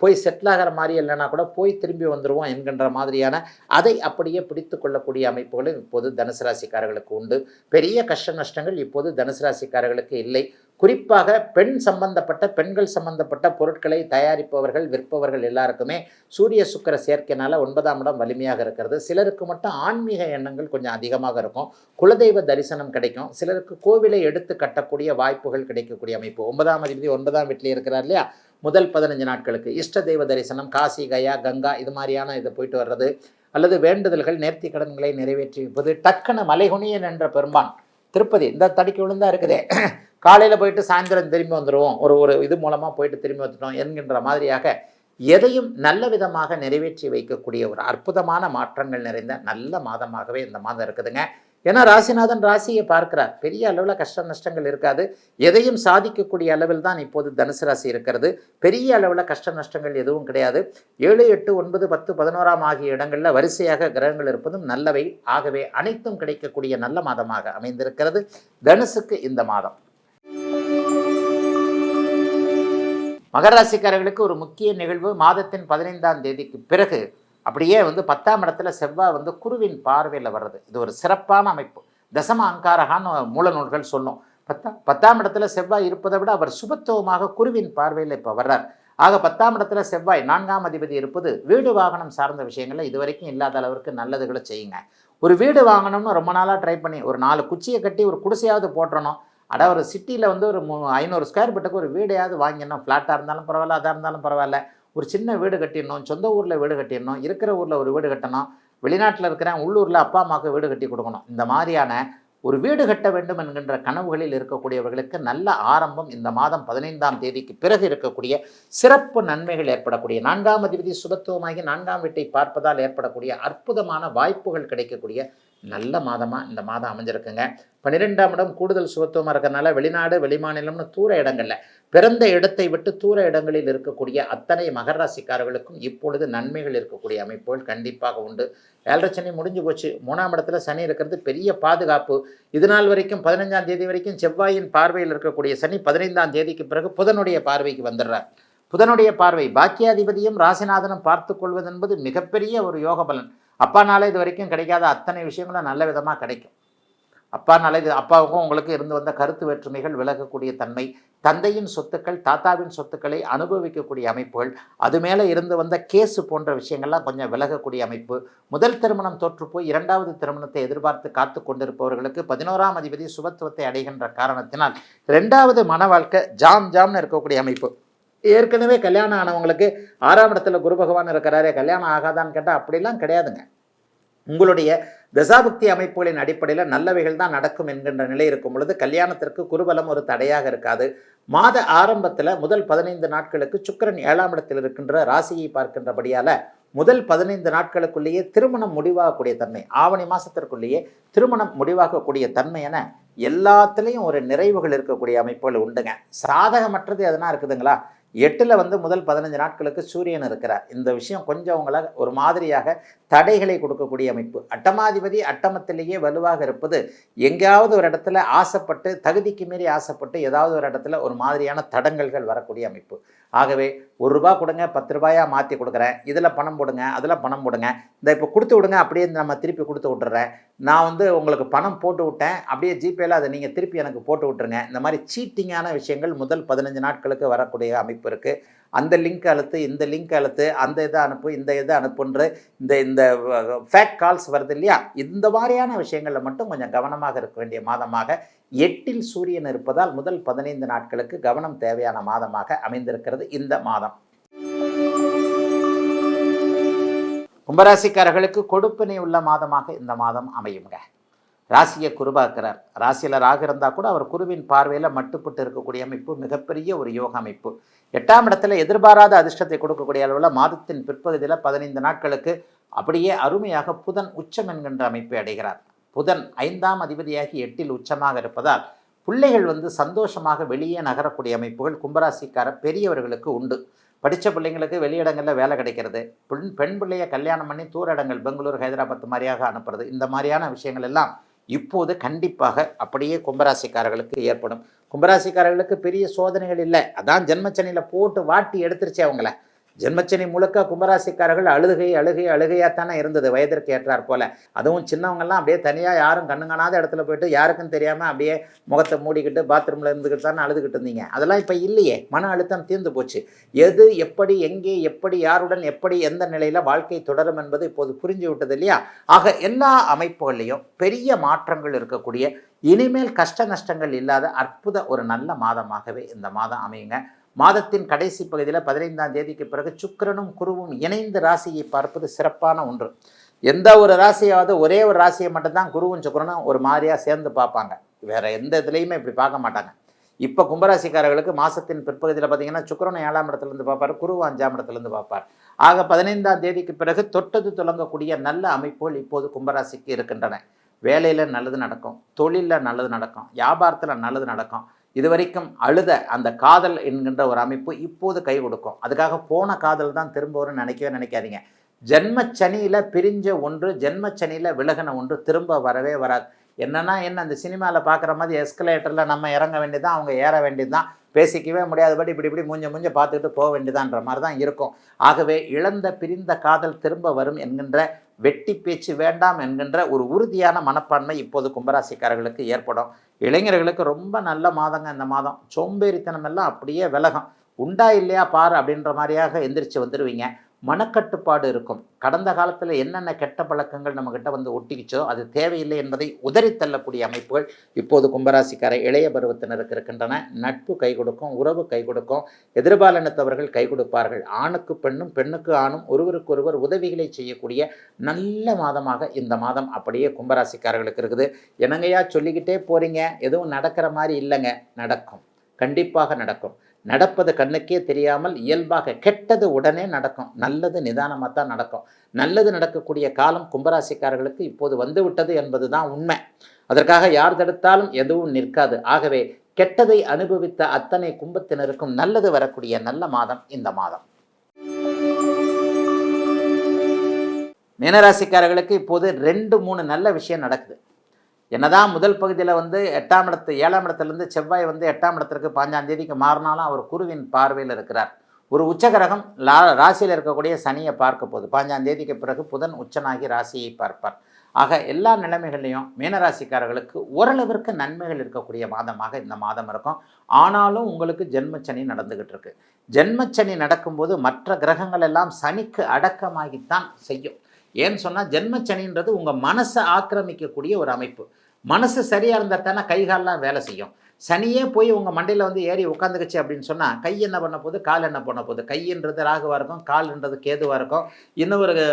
போய் செட்டில் ஆகிற மாதிரி இல்லைன்னா கூட போய் திரும்பி வந்துடுவோம் என்கின்ற மாதிரியான அதை அப்படியே பிடித்து கொள்ளக்கூடிய அமைப்புகளும் இப்போது தனுசு ராசிக்காரர்களுக்கு உண்டு. பெரிய கஷ்ட நஷ்டங்கள் இப்போது தனுசு ராசிக்காரர்களுக்கு இல்லை. குறிப்பாக பெண்கள் சம்பந்தப்பட்ட பொருட்களை தயாரிப்பவர்கள் விற்பவர்கள் எல்லாருக்குமே சூரிய சுக்கிர சேர்க்கைனால 9ஆம் இடம் வலிமையாக இருக்கிறது. சிலருக்கு மட்டும் ஆன்மீக எண்ணங்கள் கொஞ்சம் அதிகமாக இருக்கும். குலதெய்வ தரிசனம் கிடைக்கும். சிலருக்கு கோவிலை எடுத்து கட்டக்கூடிய வாய்ப்புகள் கிடைக்கக்கூடிய அமைப்பு. 9ஆம் அதிபதி 9ஆம் வீட்டிலே இருக்கிறார் இல்லையா, முதல் 15 நாட்களுக்கு இஷ்ட தெய்வ தரிசனம், காசி கயா கங்கா இது மாதிரியான இதை போயிட்டு வர்றது, அல்லது வேண்டுதல்கள் நேர்த்தி கடன்களை நிறைவேற்றி வைப்பது, டக்குன்னு மலைகுனியன் என்ற பெருமான் திருப்பதி இந்த தடிக்கு விழுந்தா இருக்குதே, காலையில் போயிட்டு சாயந்தரம் திரும்பி வந்துடுவோம், ஒரு இது மூலமாக போயிட்டு திரும்பி வந்துட்டோம் என்கின்ற மாதிரியாக எதையும் நல்ல விதமாக நிறைவேற்றி வைக்கக்கூடிய ஒரு அற்புதமான மாற்றங்கள் நிறைந்த நல்ல மாதமாகவே இந்த மாதம் இருக்குதுங்க. ஏன்னா ராசிநாதன் ராசியை பார்க்கிறார். பெரிய அளவில் கஷ்ட நஷ்டங்கள் இருக்காது. எதையும் சாதிக்கக்கூடிய அளவில் தான் இப்போது தனுசு ராசி இருக்கிறது. பெரிய அளவில் கஷ்ட நஷ்டங்கள் எதுவும் கிடையாது. 7, 8, 9, 10, 11 ஆகிய இடங்களில் வரிசையாக கிரகங்கள் இருப்பதும் நல்லவை. ஆகவே அனைத்தும் கிடைக்கக்கூடிய நல்ல மாதமாக அமைந்திருக்கிறது தனுசுக்கு இந்த மாதம். மகர ராசிக்காரர்களுக்கு ஒரு முக்கிய நிகழ்வு மாதத்தின் 15ஆம் தேதிக்கு பிறகு அப்படியே வந்து 10ஆம் இடத்துல செவ்வாய் வந்து குருவின் பார்வையில் வர்றது. இது ஒரு சிறப்பான அமைப்பு. தசம அங்காரகான்னு மூல நூல்கள் சொல்லும். 10ஆம் இடத்துல செவ்வாய் இருப்பதை விட அவர் சுபத்துவமாக குருவின் பார்வையில் இப்போ வர்றார். ஆக 10ஆம் இடத்துல செவ்வாய் 4ஆம் அதிபதி இருப்பது வீடு வாகனம் சார்ந்த விஷயங்களில் இதுவரைக்கும் இல்லாத அளவிற்கு நல்லதுகளை செய்யுங்க. ஒரு வீடு வாங்கணும்னு ரொம்ப நாளாக ட்ரை பண்ணி ஒரு 4 குச்சியை கட்டி ஒரு குடிசையாவது போட்டுறணும். ஒரு சிட்டியில் வந்து ஒரு 500 ஸ்கொயர் ஃபீட்டுக்கு ஒரு வீடையாவது வாங்கிடணும். ஃப்ளாட்டாக இருந்தாலும் பரவாயில்ல, அதாக இருந்தாலும் பரவாயில்ல, ஒரு சின்ன வீடு கட்டிடணும். சொந்த ஊரில் வீடு கட்டிடணும். இருக்கிற ஊரில் ஒரு வீடு கட்டணும். வெளிநாட்டில் இருக்கிறேன், உள்ளூரில் அப்பா அம்மாவுக்கு வீடு கட்டி கொடுக்கணும். இந்த மாதிரியான ஒரு வீடு கட்ட வேண்டும் என்கின்ற கனவுகளில் இருக்கக்கூடியவர்களுக்கு நல்ல ஆரம்பம் இந்த மாதம் 15ஆம் தேதிக்கு பிறகு இருக்கக்கூடிய சிறப்பு நன்மைகள் ஏற்படக்கூடிய 4ஆம் அதிபதி சுபத்துவமாகி 4ஆம் வீட்டை பார்ப்பதால் ஏற்படக்கூடிய அற்புதமான வாய்ப்புகள் கிடைக்கக்கூடிய நல்ல மாதமாக இந்த மாதம் அமைஞ்சிருக்குங்க. 12ஆம் இடம் கூடுதல் சுபத்துவமாக இருக்கிறதுனால வெளிநாடு வெளிமாநிலம்னு தூர இடங்களில் பிறந்த இடத்தை விட்டு தூர இடங்களில் இருக்கக்கூடிய அத்தனை மகர ராசிக்காரர்களுக்கும் இப்பொழுது நன்மைகள் இருக்கக்கூடிய அமைப்புகள் கண்டிப்பாக உண்டு. 7.5 சனி முடிஞ்சு போச்சு. 3ஆம் இடத்துல சனி இருக்கிறது பெரிய பாதுகாப்பு. இதுநாள் வரைக்கும் 15ஆம் தேதி வரைக்கும் செவ்வாயின் பார்வையில் இருக்கக்கூடிய சனி 15ஆம் தேதிக்கு பிறகு புதனுடைய பார்வைக்கு வந்துடுறார். புதனுடைய பார்வை பாக்கியாதிபதியும் ராசிநாதனும் பார்த்து கொள்வது என்பது மிகப்பெரிய ஒரு யோக பலன். அப்பானால இது வரைக்கும் கிடைக்காத அத்தனை விஷயங்களும் நல்ல விதமாக கிடைக்கும். அப்பானால இது அப்பாவுக்கும் உங்களுக்கு இருந்து வந்த கருத்து வேற்றுமைகள் விலகக்கூடிய தன்மை, தந்தையின் சொத்துக்கள் தாத்தாவின் சொத்துக்களை அனுபவிக்கக்கூடிய அமைப்புகள், அது மேலே இருந்து வந்த கேஸு போன்ற விஷயங்கள்லாம் கொஞ்சம் விலகக்கூடிய அமைப்பு. முதல் திருமணம் தோற்றுப்போய் இரண்டாவது திருமணத்தை எதிர்பார்த்து காத்து கொண்டிருப்பவர்களுக்கு 11ஆம் அதிபதி சுபத்துவத்தை அடைகின்ற காரணத்தினால் இரண்டாவது மன வாழ்க்கை ஜாம்னு இருக்கக்கூடிய அமைப்பு. ஏற்கனவே கல்யாணம் ஆனவங்களுக்கு 6ஆம் இடத்துல குரு பகவான் இருக்கிறாரே, கல்யாணம் ஆகாதான்னு கேட்டால் அப்படிலாம் கிடையாதுங்க. உங்களுடைய தசாபக்தி அமைப்புகளின் அடிப்படையில் நல்லவைகள் தான் நடக்கும் என்கின்ற நிலை இருக்கும் பொழுது கல்யாணத்திற்கு குருபலம் ஒரு தடையாக இருக்காது. மாத ஆரம்பத்தில் முதல் 15 நாட்களுக்கு சுக்கிரன் 7ஆம் இடத்தில் இருக்கின்ற ராசியை பார்க்கின்றபடியால் முதல் 15 நாட்களுக்குள்ளேயே திருமணம் முடிவாகக்கூடிய தன்மை, ஆவணி மாதத்திற்குள்ளேயே திருமணம் முடிவாகக்கூடிய தன்மை என எல்லாத்துலேயும் ஒரு நிறைவுகள் இருக்கக்கூடிய அமைப்புகள் உண்டுங்க. சாதகமற்றது எதனா இருக்குதுங்களா? 8ல் முதல் 15 நாட்களுக்கு சூரியன் இருக்கிறார். இந்த விஷயம் கொஞ்சம் உங்களை ஒரு மாதிரியாக தடைகளை கொடுக்கக்கூடிய அமைப்பு. அட்டமாதிபதி அட்டமத்திலேயே வலுவாக இருப்பது எங்கேயாவது ஒரு இடத்துல ஆசைப்பட்டு தகுதிக்கு மீறி ஆசைப்பட்டு ஏதாவது ஒரு இடத்துல ஒரு மாதிரியான தடங்கல்கள் வரக்கூடிய அமைப்பு. ஆகவே ₹1 கொடுங்க 10 ரூபாயாக மாற்றி கொடுக்குறேன், இதில் பணம் போடுங்க அதில் பணம் போடுங்க, இந்த இப்போ கொடுத்து விடுங்க அப்படியே நம்ம திருப்பி கொடுத்து விட்டுறேன், நான் உங்களுக்கு பணம் போட்டு விட்டேன் அப்படியே ஜிபேயில் அதை நீங்கள் திருப்பி எனக்கு போட்டு விட்டுருங்க. இந்த மாதிரி சீட்டிங்கான விஷயங்கள் முதல் 15 நாட்களுக்கு வரக்கூடிய அமைப்பு இருக்குது. அந்த லிங்க் அழுத்து இந்த லிங்க் அழுத்து அந்த இதை அனுப்பு இந்த இதை அனுப்புன்ற இந்த ஃபேக் கால்ஸ் வருது இல்லையா, இந்த மாதிரியான விஷயங்களில் மட்டும் கொஞ்சம் கவனமாக இருக்க வேண்டிய மாதமாக 8ல் சூரியன் இருப்பதால் முதல் 15 நாட்களுக்கு கவனம் தேவையான மாதமாக அமைந்திருக்கிறது இந்த மாதம். கும்பராசிக்காரர்களுக்கு கொடுப்பினை உள்ள மாதமாக இந்த மாதம் அமையுங்க. ராசியை குருவாக்குறார். ராசியில் ராகு இருந்தால் கூட அவர் குருவின் பார்வையில் மட்டுப்பட்டு இருக்கக்கூடிய அமைப்பு மிகப்பெரிய ஒரு யோக அமைப்பு. 8ஆம் இடத்துல எதிர்பாராத அதிர்ஷ்டத்தை கொடுக்கக்கூடிய அளவில் மாதத்தின் பிற்பகுதியில் 15 நாட்களுக்கு அப்படியே அருமையாக புதன் உச்சம் என்கின்ற அமைப்பை அடைகிறார். புதன் 5ஆம் அதிபதியாகி 8ல் உச்சமாக இருப்பதால் பிள்ளைகள் சந்தோஷமாக வெளியே நகரக்கூடிய அமைப்புகள் கும்பராசிக்கார பெரியவர்களுக்கு உண்டு. படித்த பிள்ளைங்களுக்கு வெளியிடங்களில் வேலை கிடைக்கிறது, பெண் பிள்ளையை கல்யாணம் பண்ணி தூர இடங்கள் பெங்களூர் ஹைதராபாத் மாதிரியாக அனுப்புறது, இந்த மாதிரியான விஷயங்கள் எல்லாம் இப்போது கண்டிப்பாக அப்படியே கும்பராசிக்காரர்களுக்கு ஏற்படும். கும்பராசிக்காரர்களுக்கு பெரிய சோதனைகள் இல்லை, அதான் ஜென்மச்சனியில் போட்டு வாட்டி எடுத்துருச்சு அவங்கள. ஜென்மச்சனி முழுக்க கும்பராசிக்காரர்கள் அழுகையாகத்தானே இருந்தது வயதிற்கு ஏற்றார் போல. அதுவும் சின்னவங்கெல்லாம் அப்படியே தனியாக யாரும் கண்ணுங்காணாத இடத்துல போயிட்டு யாருக்கும் தெரியாமல் அப்படியே முகத்தை மூடிக்கிட்டு பாத்ரூமில் இருந்துக்கிட்டு தானே அழுதுகிட்டு இருந்தீங்க. அதெல்லாம் இப்போ இல்லையே, மன அழுத்தம் தீர்ந்து போச்சு. எது எப்படி எங்கே எப்படி யாருடன் எப்படி எந்த நிலையில் வாழ்க்கை தொடரும் என்பது இப்போது புரிஞ்சு விட்டது இல்லையா. ஆக எல்லா அமைப்புகள்லையும் பெரிய மாற்றங்கள் இருக்கக்கூடிய, இனிமேல் கஷ்ட நஷ்டங்கள் இல்லாத அற்புத ஒரு நல்ல மாதமாகவே இந்த மாதம் அமையுங்க. மாதத்தின் கடைசி பகுதியில் 15ஆம் தேதிக்கு பிறகு சுக்கிரனும் குருவும் இணைந்து ராசியை பார்ப்பது சிறப்பான ஒன்று. எந்த ஒரு ராசியாவது ஒரே ஒரு ராசியை மட்டும்தான் குருவும் சுக்கிரனும் ஒரு மாதிரியாக சேர்ந்து பார்ப்பாங்க, வேற எந்த இதுலேயுமே இப்படி பார்க்க மாட்டாங்க. இப்போ கும்பராசிக்காரர்களுக்கு மாதத்தின் பிற்பகுதியில் பார்த்தீங்கன்னா சுக்கிரனும் 7ஆம் இடத்துலேருந்து பார்ப்பார், குருவும் 5ஆம் இடத்துலேருந்து பார்ப்பார். ஆக 15ஆம் தேதிக்கு பிறகு தொட்டது தொடங்கக்கூடிய நல்ல அமைப்புகள் இப்போது கும்பராசிக்கு இருக்கின்றன. வேலையில் நல்லது நடக்கும், தொழிலில் நல்லது நடக்கும், வியாபாரத்தில் நல்லது நடக்கும். இதுவரைக்கும் அழுத அந்த காதல் என்கின்ற ஒரு அமைப்பு இப்போது கை கொடுக்கும். அதுக்காக போன காதல் தான் திரும்ப வரும்னு நினைக்காதீங்க. ஜென்மச்சனியில் பிரிஞ்ச ஒன்று, ஜென்மச்சனியில் விலகின ஒன்று திரும்ப வரவே வராது. என்னன்னா அந்த சினிமாவில் பார்க்குற மாதிரி எஸ்கலேட்டரில் நம்ம இறங்க வேண்டியதான், அவங்க ஏற வேண்டியதுதான், பேசிக்கவே முடியாதபடி இப்படி மூஞ்ச பார்த்துக்கிட்டு போக வேண்டியதான்ற மாதிரி தான் இருக்கும். ஆகவே இழந்த பிரிந்த காதல் திரும்ப வரும் என்கின்ற வெட்டி பேச்சு வேண்டாம் என்கின்ற ஒரு உறுதியான மனப்பான்மை இப்போது கும்பராசிக்காரர்களுக்கு ஏற்படும். இளைஞர்களுக்கு ரொம்ப நல்ல மாதங்க இந்த மாதம். சோம்பேறித்தனம் எல்லாம் அப்படியே விலகும். உண்டா இல்லையா பாரு அப்படின்ற மாதிரியாக எந்திரிச்சு வந்துடுவீங்க. மனக்கட்டுப்பாடு இருக்கும். கடந்த காலத்தில் என்னென்ன கெட்ட பழக்கங்கள் நம்மக்கிட்ட ஒட்டிக்கிச்சோ அது தேவையில்லை என்பதை உதறி தள்ளக்கூடிய அமைப்புகள் இப்போது கும்பராசிக்கார இளைய பருவத்தினருக்கு இருக்கின்றன. நட்பு கை கொடுக்கும், உறவு கை கொடுக்கும், எதிர்பாலினத்தவர்கள் கை கொடுப்பார்கள். ஆணுக்கு பெண்ணும் பெண்ணுக்கு ஆணும் ஒருவருக்கொருவர் உதவிகளை செய்யக்கூடிய நல்ல மாதமாக இந்த மாதம் அப்படியே கும்பராசிக்காரர்களுக்கு இருக்குது. என்னங்கய்யா சொல்லிக்கிட்டே போகிறீங்க, எதுவும் நடக்கிற மாதிரி இல்லைங்க. நடக்கும், கண்டிப்பாக நடக்கும். நடப்பது கண்ணுக்கே தெரியாமல் இயல்பாக, கெட்டது உடனே நடக்கும், நல்லது நிதானமாக தான் நடக்கும். நல்லது நடக்கக்கூடிய காலம் கும்பராசிக்காரர்களுக்கு இப்போது வந்துவிட்டது என்பது தான் உண்மை. அதற்காக யார் தடுத்தாலும் எதுவும் நிற்காது. ஆகவே கெட்டதை அனுபவித்த அத்தனை கும்பத்தினருக்கும் நல்லது வரக்கூடிய நல்ல மாதம் இந்த மாதம். மீனராசிக்காரர்களுக்கு இப்போது 2-3 நல்ல விஷயம் நடக்குது. என்னதான் முதல் பகுதியில் 7ஆம் இடத்துலேருந்து செவ்வாய் 8ஆம் இடத்திற்கு 15ஆம் தேதிக்கு மாறினாலும் அவர் குருவின் பார்வையில் இருக்கிறார். ஒரு உச்சகிரகம் ராசியில் இருக்கக்கூடிய சனியை பார்க்க போகுது. 15ஆம் தேதிக்கு பிறகு புதன் உச்சனாகி ராசியை பார்ப்பார். ஆக எல்லா நிலைமைகள்லையும் மீனராசிக்காரர்களுக்கு ஓரளவிற்கு நன்மைகள் இருக்கக்கூடிய மாதமாக இந்த மாதம் இருக்கும். ஆனாலும் உங்களுக்கு ஜென்மச்சனி நடந்துக்கிட்டு இருக்கு. ஜென்மச்சனி நடக்கும்போது மற்ற கிரகங்கள் எல்லாம் சனிக்கு அடக்கமாகித்தான் செய்யும். ஏன்னு சொன்னால் ஜென்மச்சனின்றது உங்கள் மனசை ஆக்கிரமிக்கக்கூடிய ஒரு அமைப்பு. மனசு சரியாக இருந்தால் தானே கைகாலெலாம் வேலை செய்யும். சனியே போய் உங்கள் மண்டையில் வந்து ஏறி உட்காந்துக்குச்சு அப்படின்னு சொன்னால் கை என்ன பண்ண போகுது, கால் என்ன பண்ண போகுது. கைன்றது ராகுவாக இருக்கும், கால்ன்றது கேதுவாக இருக்கும், இன்னொரு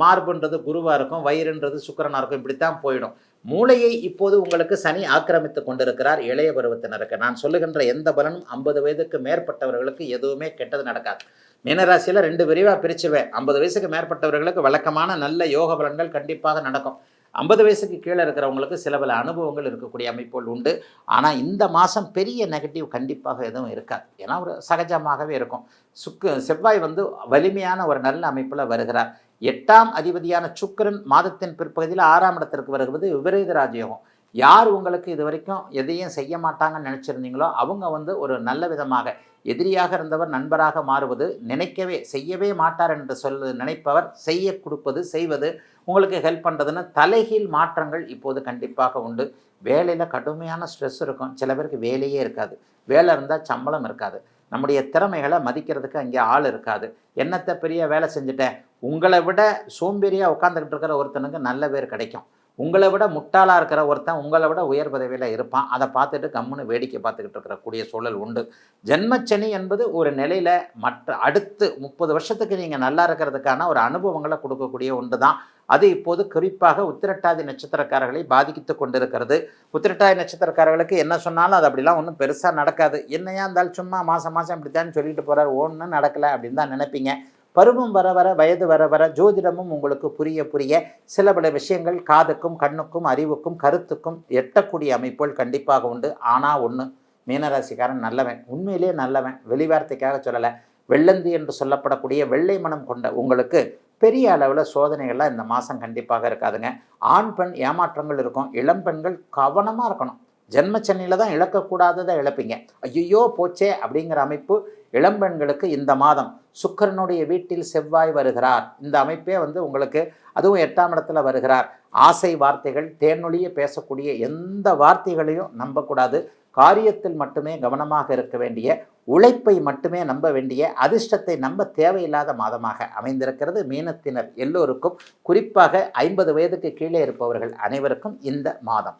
மார்புன்றது குருவாக இருக்கும், வயிறுன்றது சுக்கிரனாக இருக்கும். இப்படித்தான் போயிடும். மூளையை இப்போது உங்களுக்கு சனி ஆக்கிரமித்து கொண்டிருக்கிறார் இளைய பருவத்தினருக்கு. நான் சொல்லுகின்ற எந்த பலனும் 50 வயதுக்கு மேற்பட்டவர்களுக்கு எதுவுமே கெட்டது நடக்காது. மீனராசியில் 2 பிரிவாக பிரிச்சுவேன். 50 வயசுக்கு மேற்பட்டவர்களுக்கு வழக்கமான நல்ல யோக பலன்கள் கண்டிப்பாக நடக்கும். 50 வயசுக்கு கீழே இருக்கிறவங்களுக்கு சில பல அனுபவங்கள் இருக்கக்கூடிய அமைப்புகள் உண்டு. ஆனால் இந்த மாதம் பெரிய நெகட்டிவ் கண்டிப்பாக எதுவும் இருக்காது. ஏன்னா ஒரு சகஜமாகவே இருக்கும். செவ்வாய் வந்து வலிமையான ஒரு நல்ல அமைப்பில் வருகிறார். 8ஆம் அதிபதியான சுக்கிரன் மாதத்தின் பிற்பகுதியில் 6ஆம் இடத்திற்கு வருவது விபரீத ராஜயோகம். யார் உங்களுக்கு இது வரைக்கும் எதையும் செய்ய மாட்டாங்கன்னு நினச்சிருந்தீங்களோ அவங்க வந்து ஒரு நல்ல விதமாக எதிரியாக இருந்தவர் நண்பராக மாறுவது, செய்யவே மாட்டார் என்று நினைப்பவர் செய்ய கொடுப்பது, செய்வது, உங்களுக்கு ஹெல்ப் பண்ணுறதுன்னு தலைகீழ் மாற்றங்கள் இப்போது கண்டிப்பாக உண்டு. வேலையில் கடுமையான ஸ்ட்ரெஸ் இருக்கும். சில பேருக்கு வேலையே இருக்காது. வேலை இருந்தால் சம்பளம் இருக்காது. நம்முடைய திறமைகளை மதிக்கிறதுக்கு அங்கே ஆள் இருக்காது. என்னத்தை பெரிய வேலை செஞ்சுட்டேன். உங்களை விட சோம்பேறியாக உட்காந்துக்கிட்டு இருக்கிற ஒருத்தனுக்கு நல்ல பேர் கிடைக்கும். உங்களை விட முட்டாளாக இருக்கிற ஒருத்தன் உங்களை விட உயர் பதவியில் இருப்பான். அதை பார்த்துட்டு கம்முன்னு வேடிக்கை பார்த்துக்கிட்டு இருக்கக்கூடிய சூழல் உண்டு. ஜென்மச்சனி என்பது ஒரு நிலையில் அடுத்து 30 வருஷத்துக்கு நீங்கள் நல்லா இருக்கிறதுக்கான ஒரு அனுபவங்களை கொடுக்கக்கூடிய ஒன்று தான். அது இப்போது குறிப்பாக உத்திரட்டாதி நட்சத்திரக்காரர்களை பாதித்து கொண்டிருக்கிறது. உத்திரட்டாதி நட்சத்திரக்காரர்களுக்கு என்ன சொன்னாலும் அது அப்படிலாம் ஒன்றும் பெருசாக நடக்காது. என்னையா இருந்தாலும் சும்மா மாதம் இப்படித்தான் சொல்லிட்டு போகிறார், ஒன்றும் நடக்கலை அப்படின்னு தான் நினைப்பீங்க. பருவம் வர வர, வயது வர வர ஜோதிடமும் உங்களுக்கு புரிய சில பல விஷயங்கள் காதுக்கும் கண்ணுக்கும் அறிவுக்கும் கருத்துக்கும் எட்டக்கூடிய அமைப்புகள் கண்டிப்பாக உண்டு. ஆனால் ஒன்று, மீனராசிக்காரன் நல்லவன், உண்மையிலே நல்லவன், வெளிவார்த்தைக்காக சொல்லலை. வெள்ளந்தி என்று சொல்லப்படக்கூடிய வெள்ளை மனம் கொண்ட உங்களுக்கு பெரிய அளவில் சோதனைகள்லாம் இந்த மாதம் கண்டிப்பாக இருக்காதுங்க. ஆண் பெண் ஏமாற்றங்கள் இருக்கும். இளம் பெண்கள் கவனமாக இருக்கணும். ஜென்மச்சனியில் தான் இழக்கக்கூடாததை இழப்பீங்க. ஐயோ போச்சே அப்படிங்கிற அமைப்பு இளம்பெண்களுக்கு இந்த மாதம். சுக்கிரனுடைய வீட்டில் செவ்வாய் வருகிறார். இந்த அமைப்பே வந்து உங்களுக்கு, அதுவும் 8ஆம் இடத்துல வருகிறார். ஆசை வார்த்தைகள், தேனொழிய பேசக்கூடிய எந்த வார்த்தைகளையும் நம்பக்கூடாது. காரியத்தில் மட்டுமே கவனமாக இருக்க வேண்டிய, உழைப்பை மட்டுமே நம்ப வேண்டிய, அதிர்ஷ்டத்தை நம்ப தேவையில்லாத மாதமாக அமைந்திருக்கிறது மீனத்தினர் எல்லோருக்கும். குறிப்பாக 50 வயதுக்கு கீழே இருப்பவர்கள் அனைவருக்கும் இந்த மாதம்.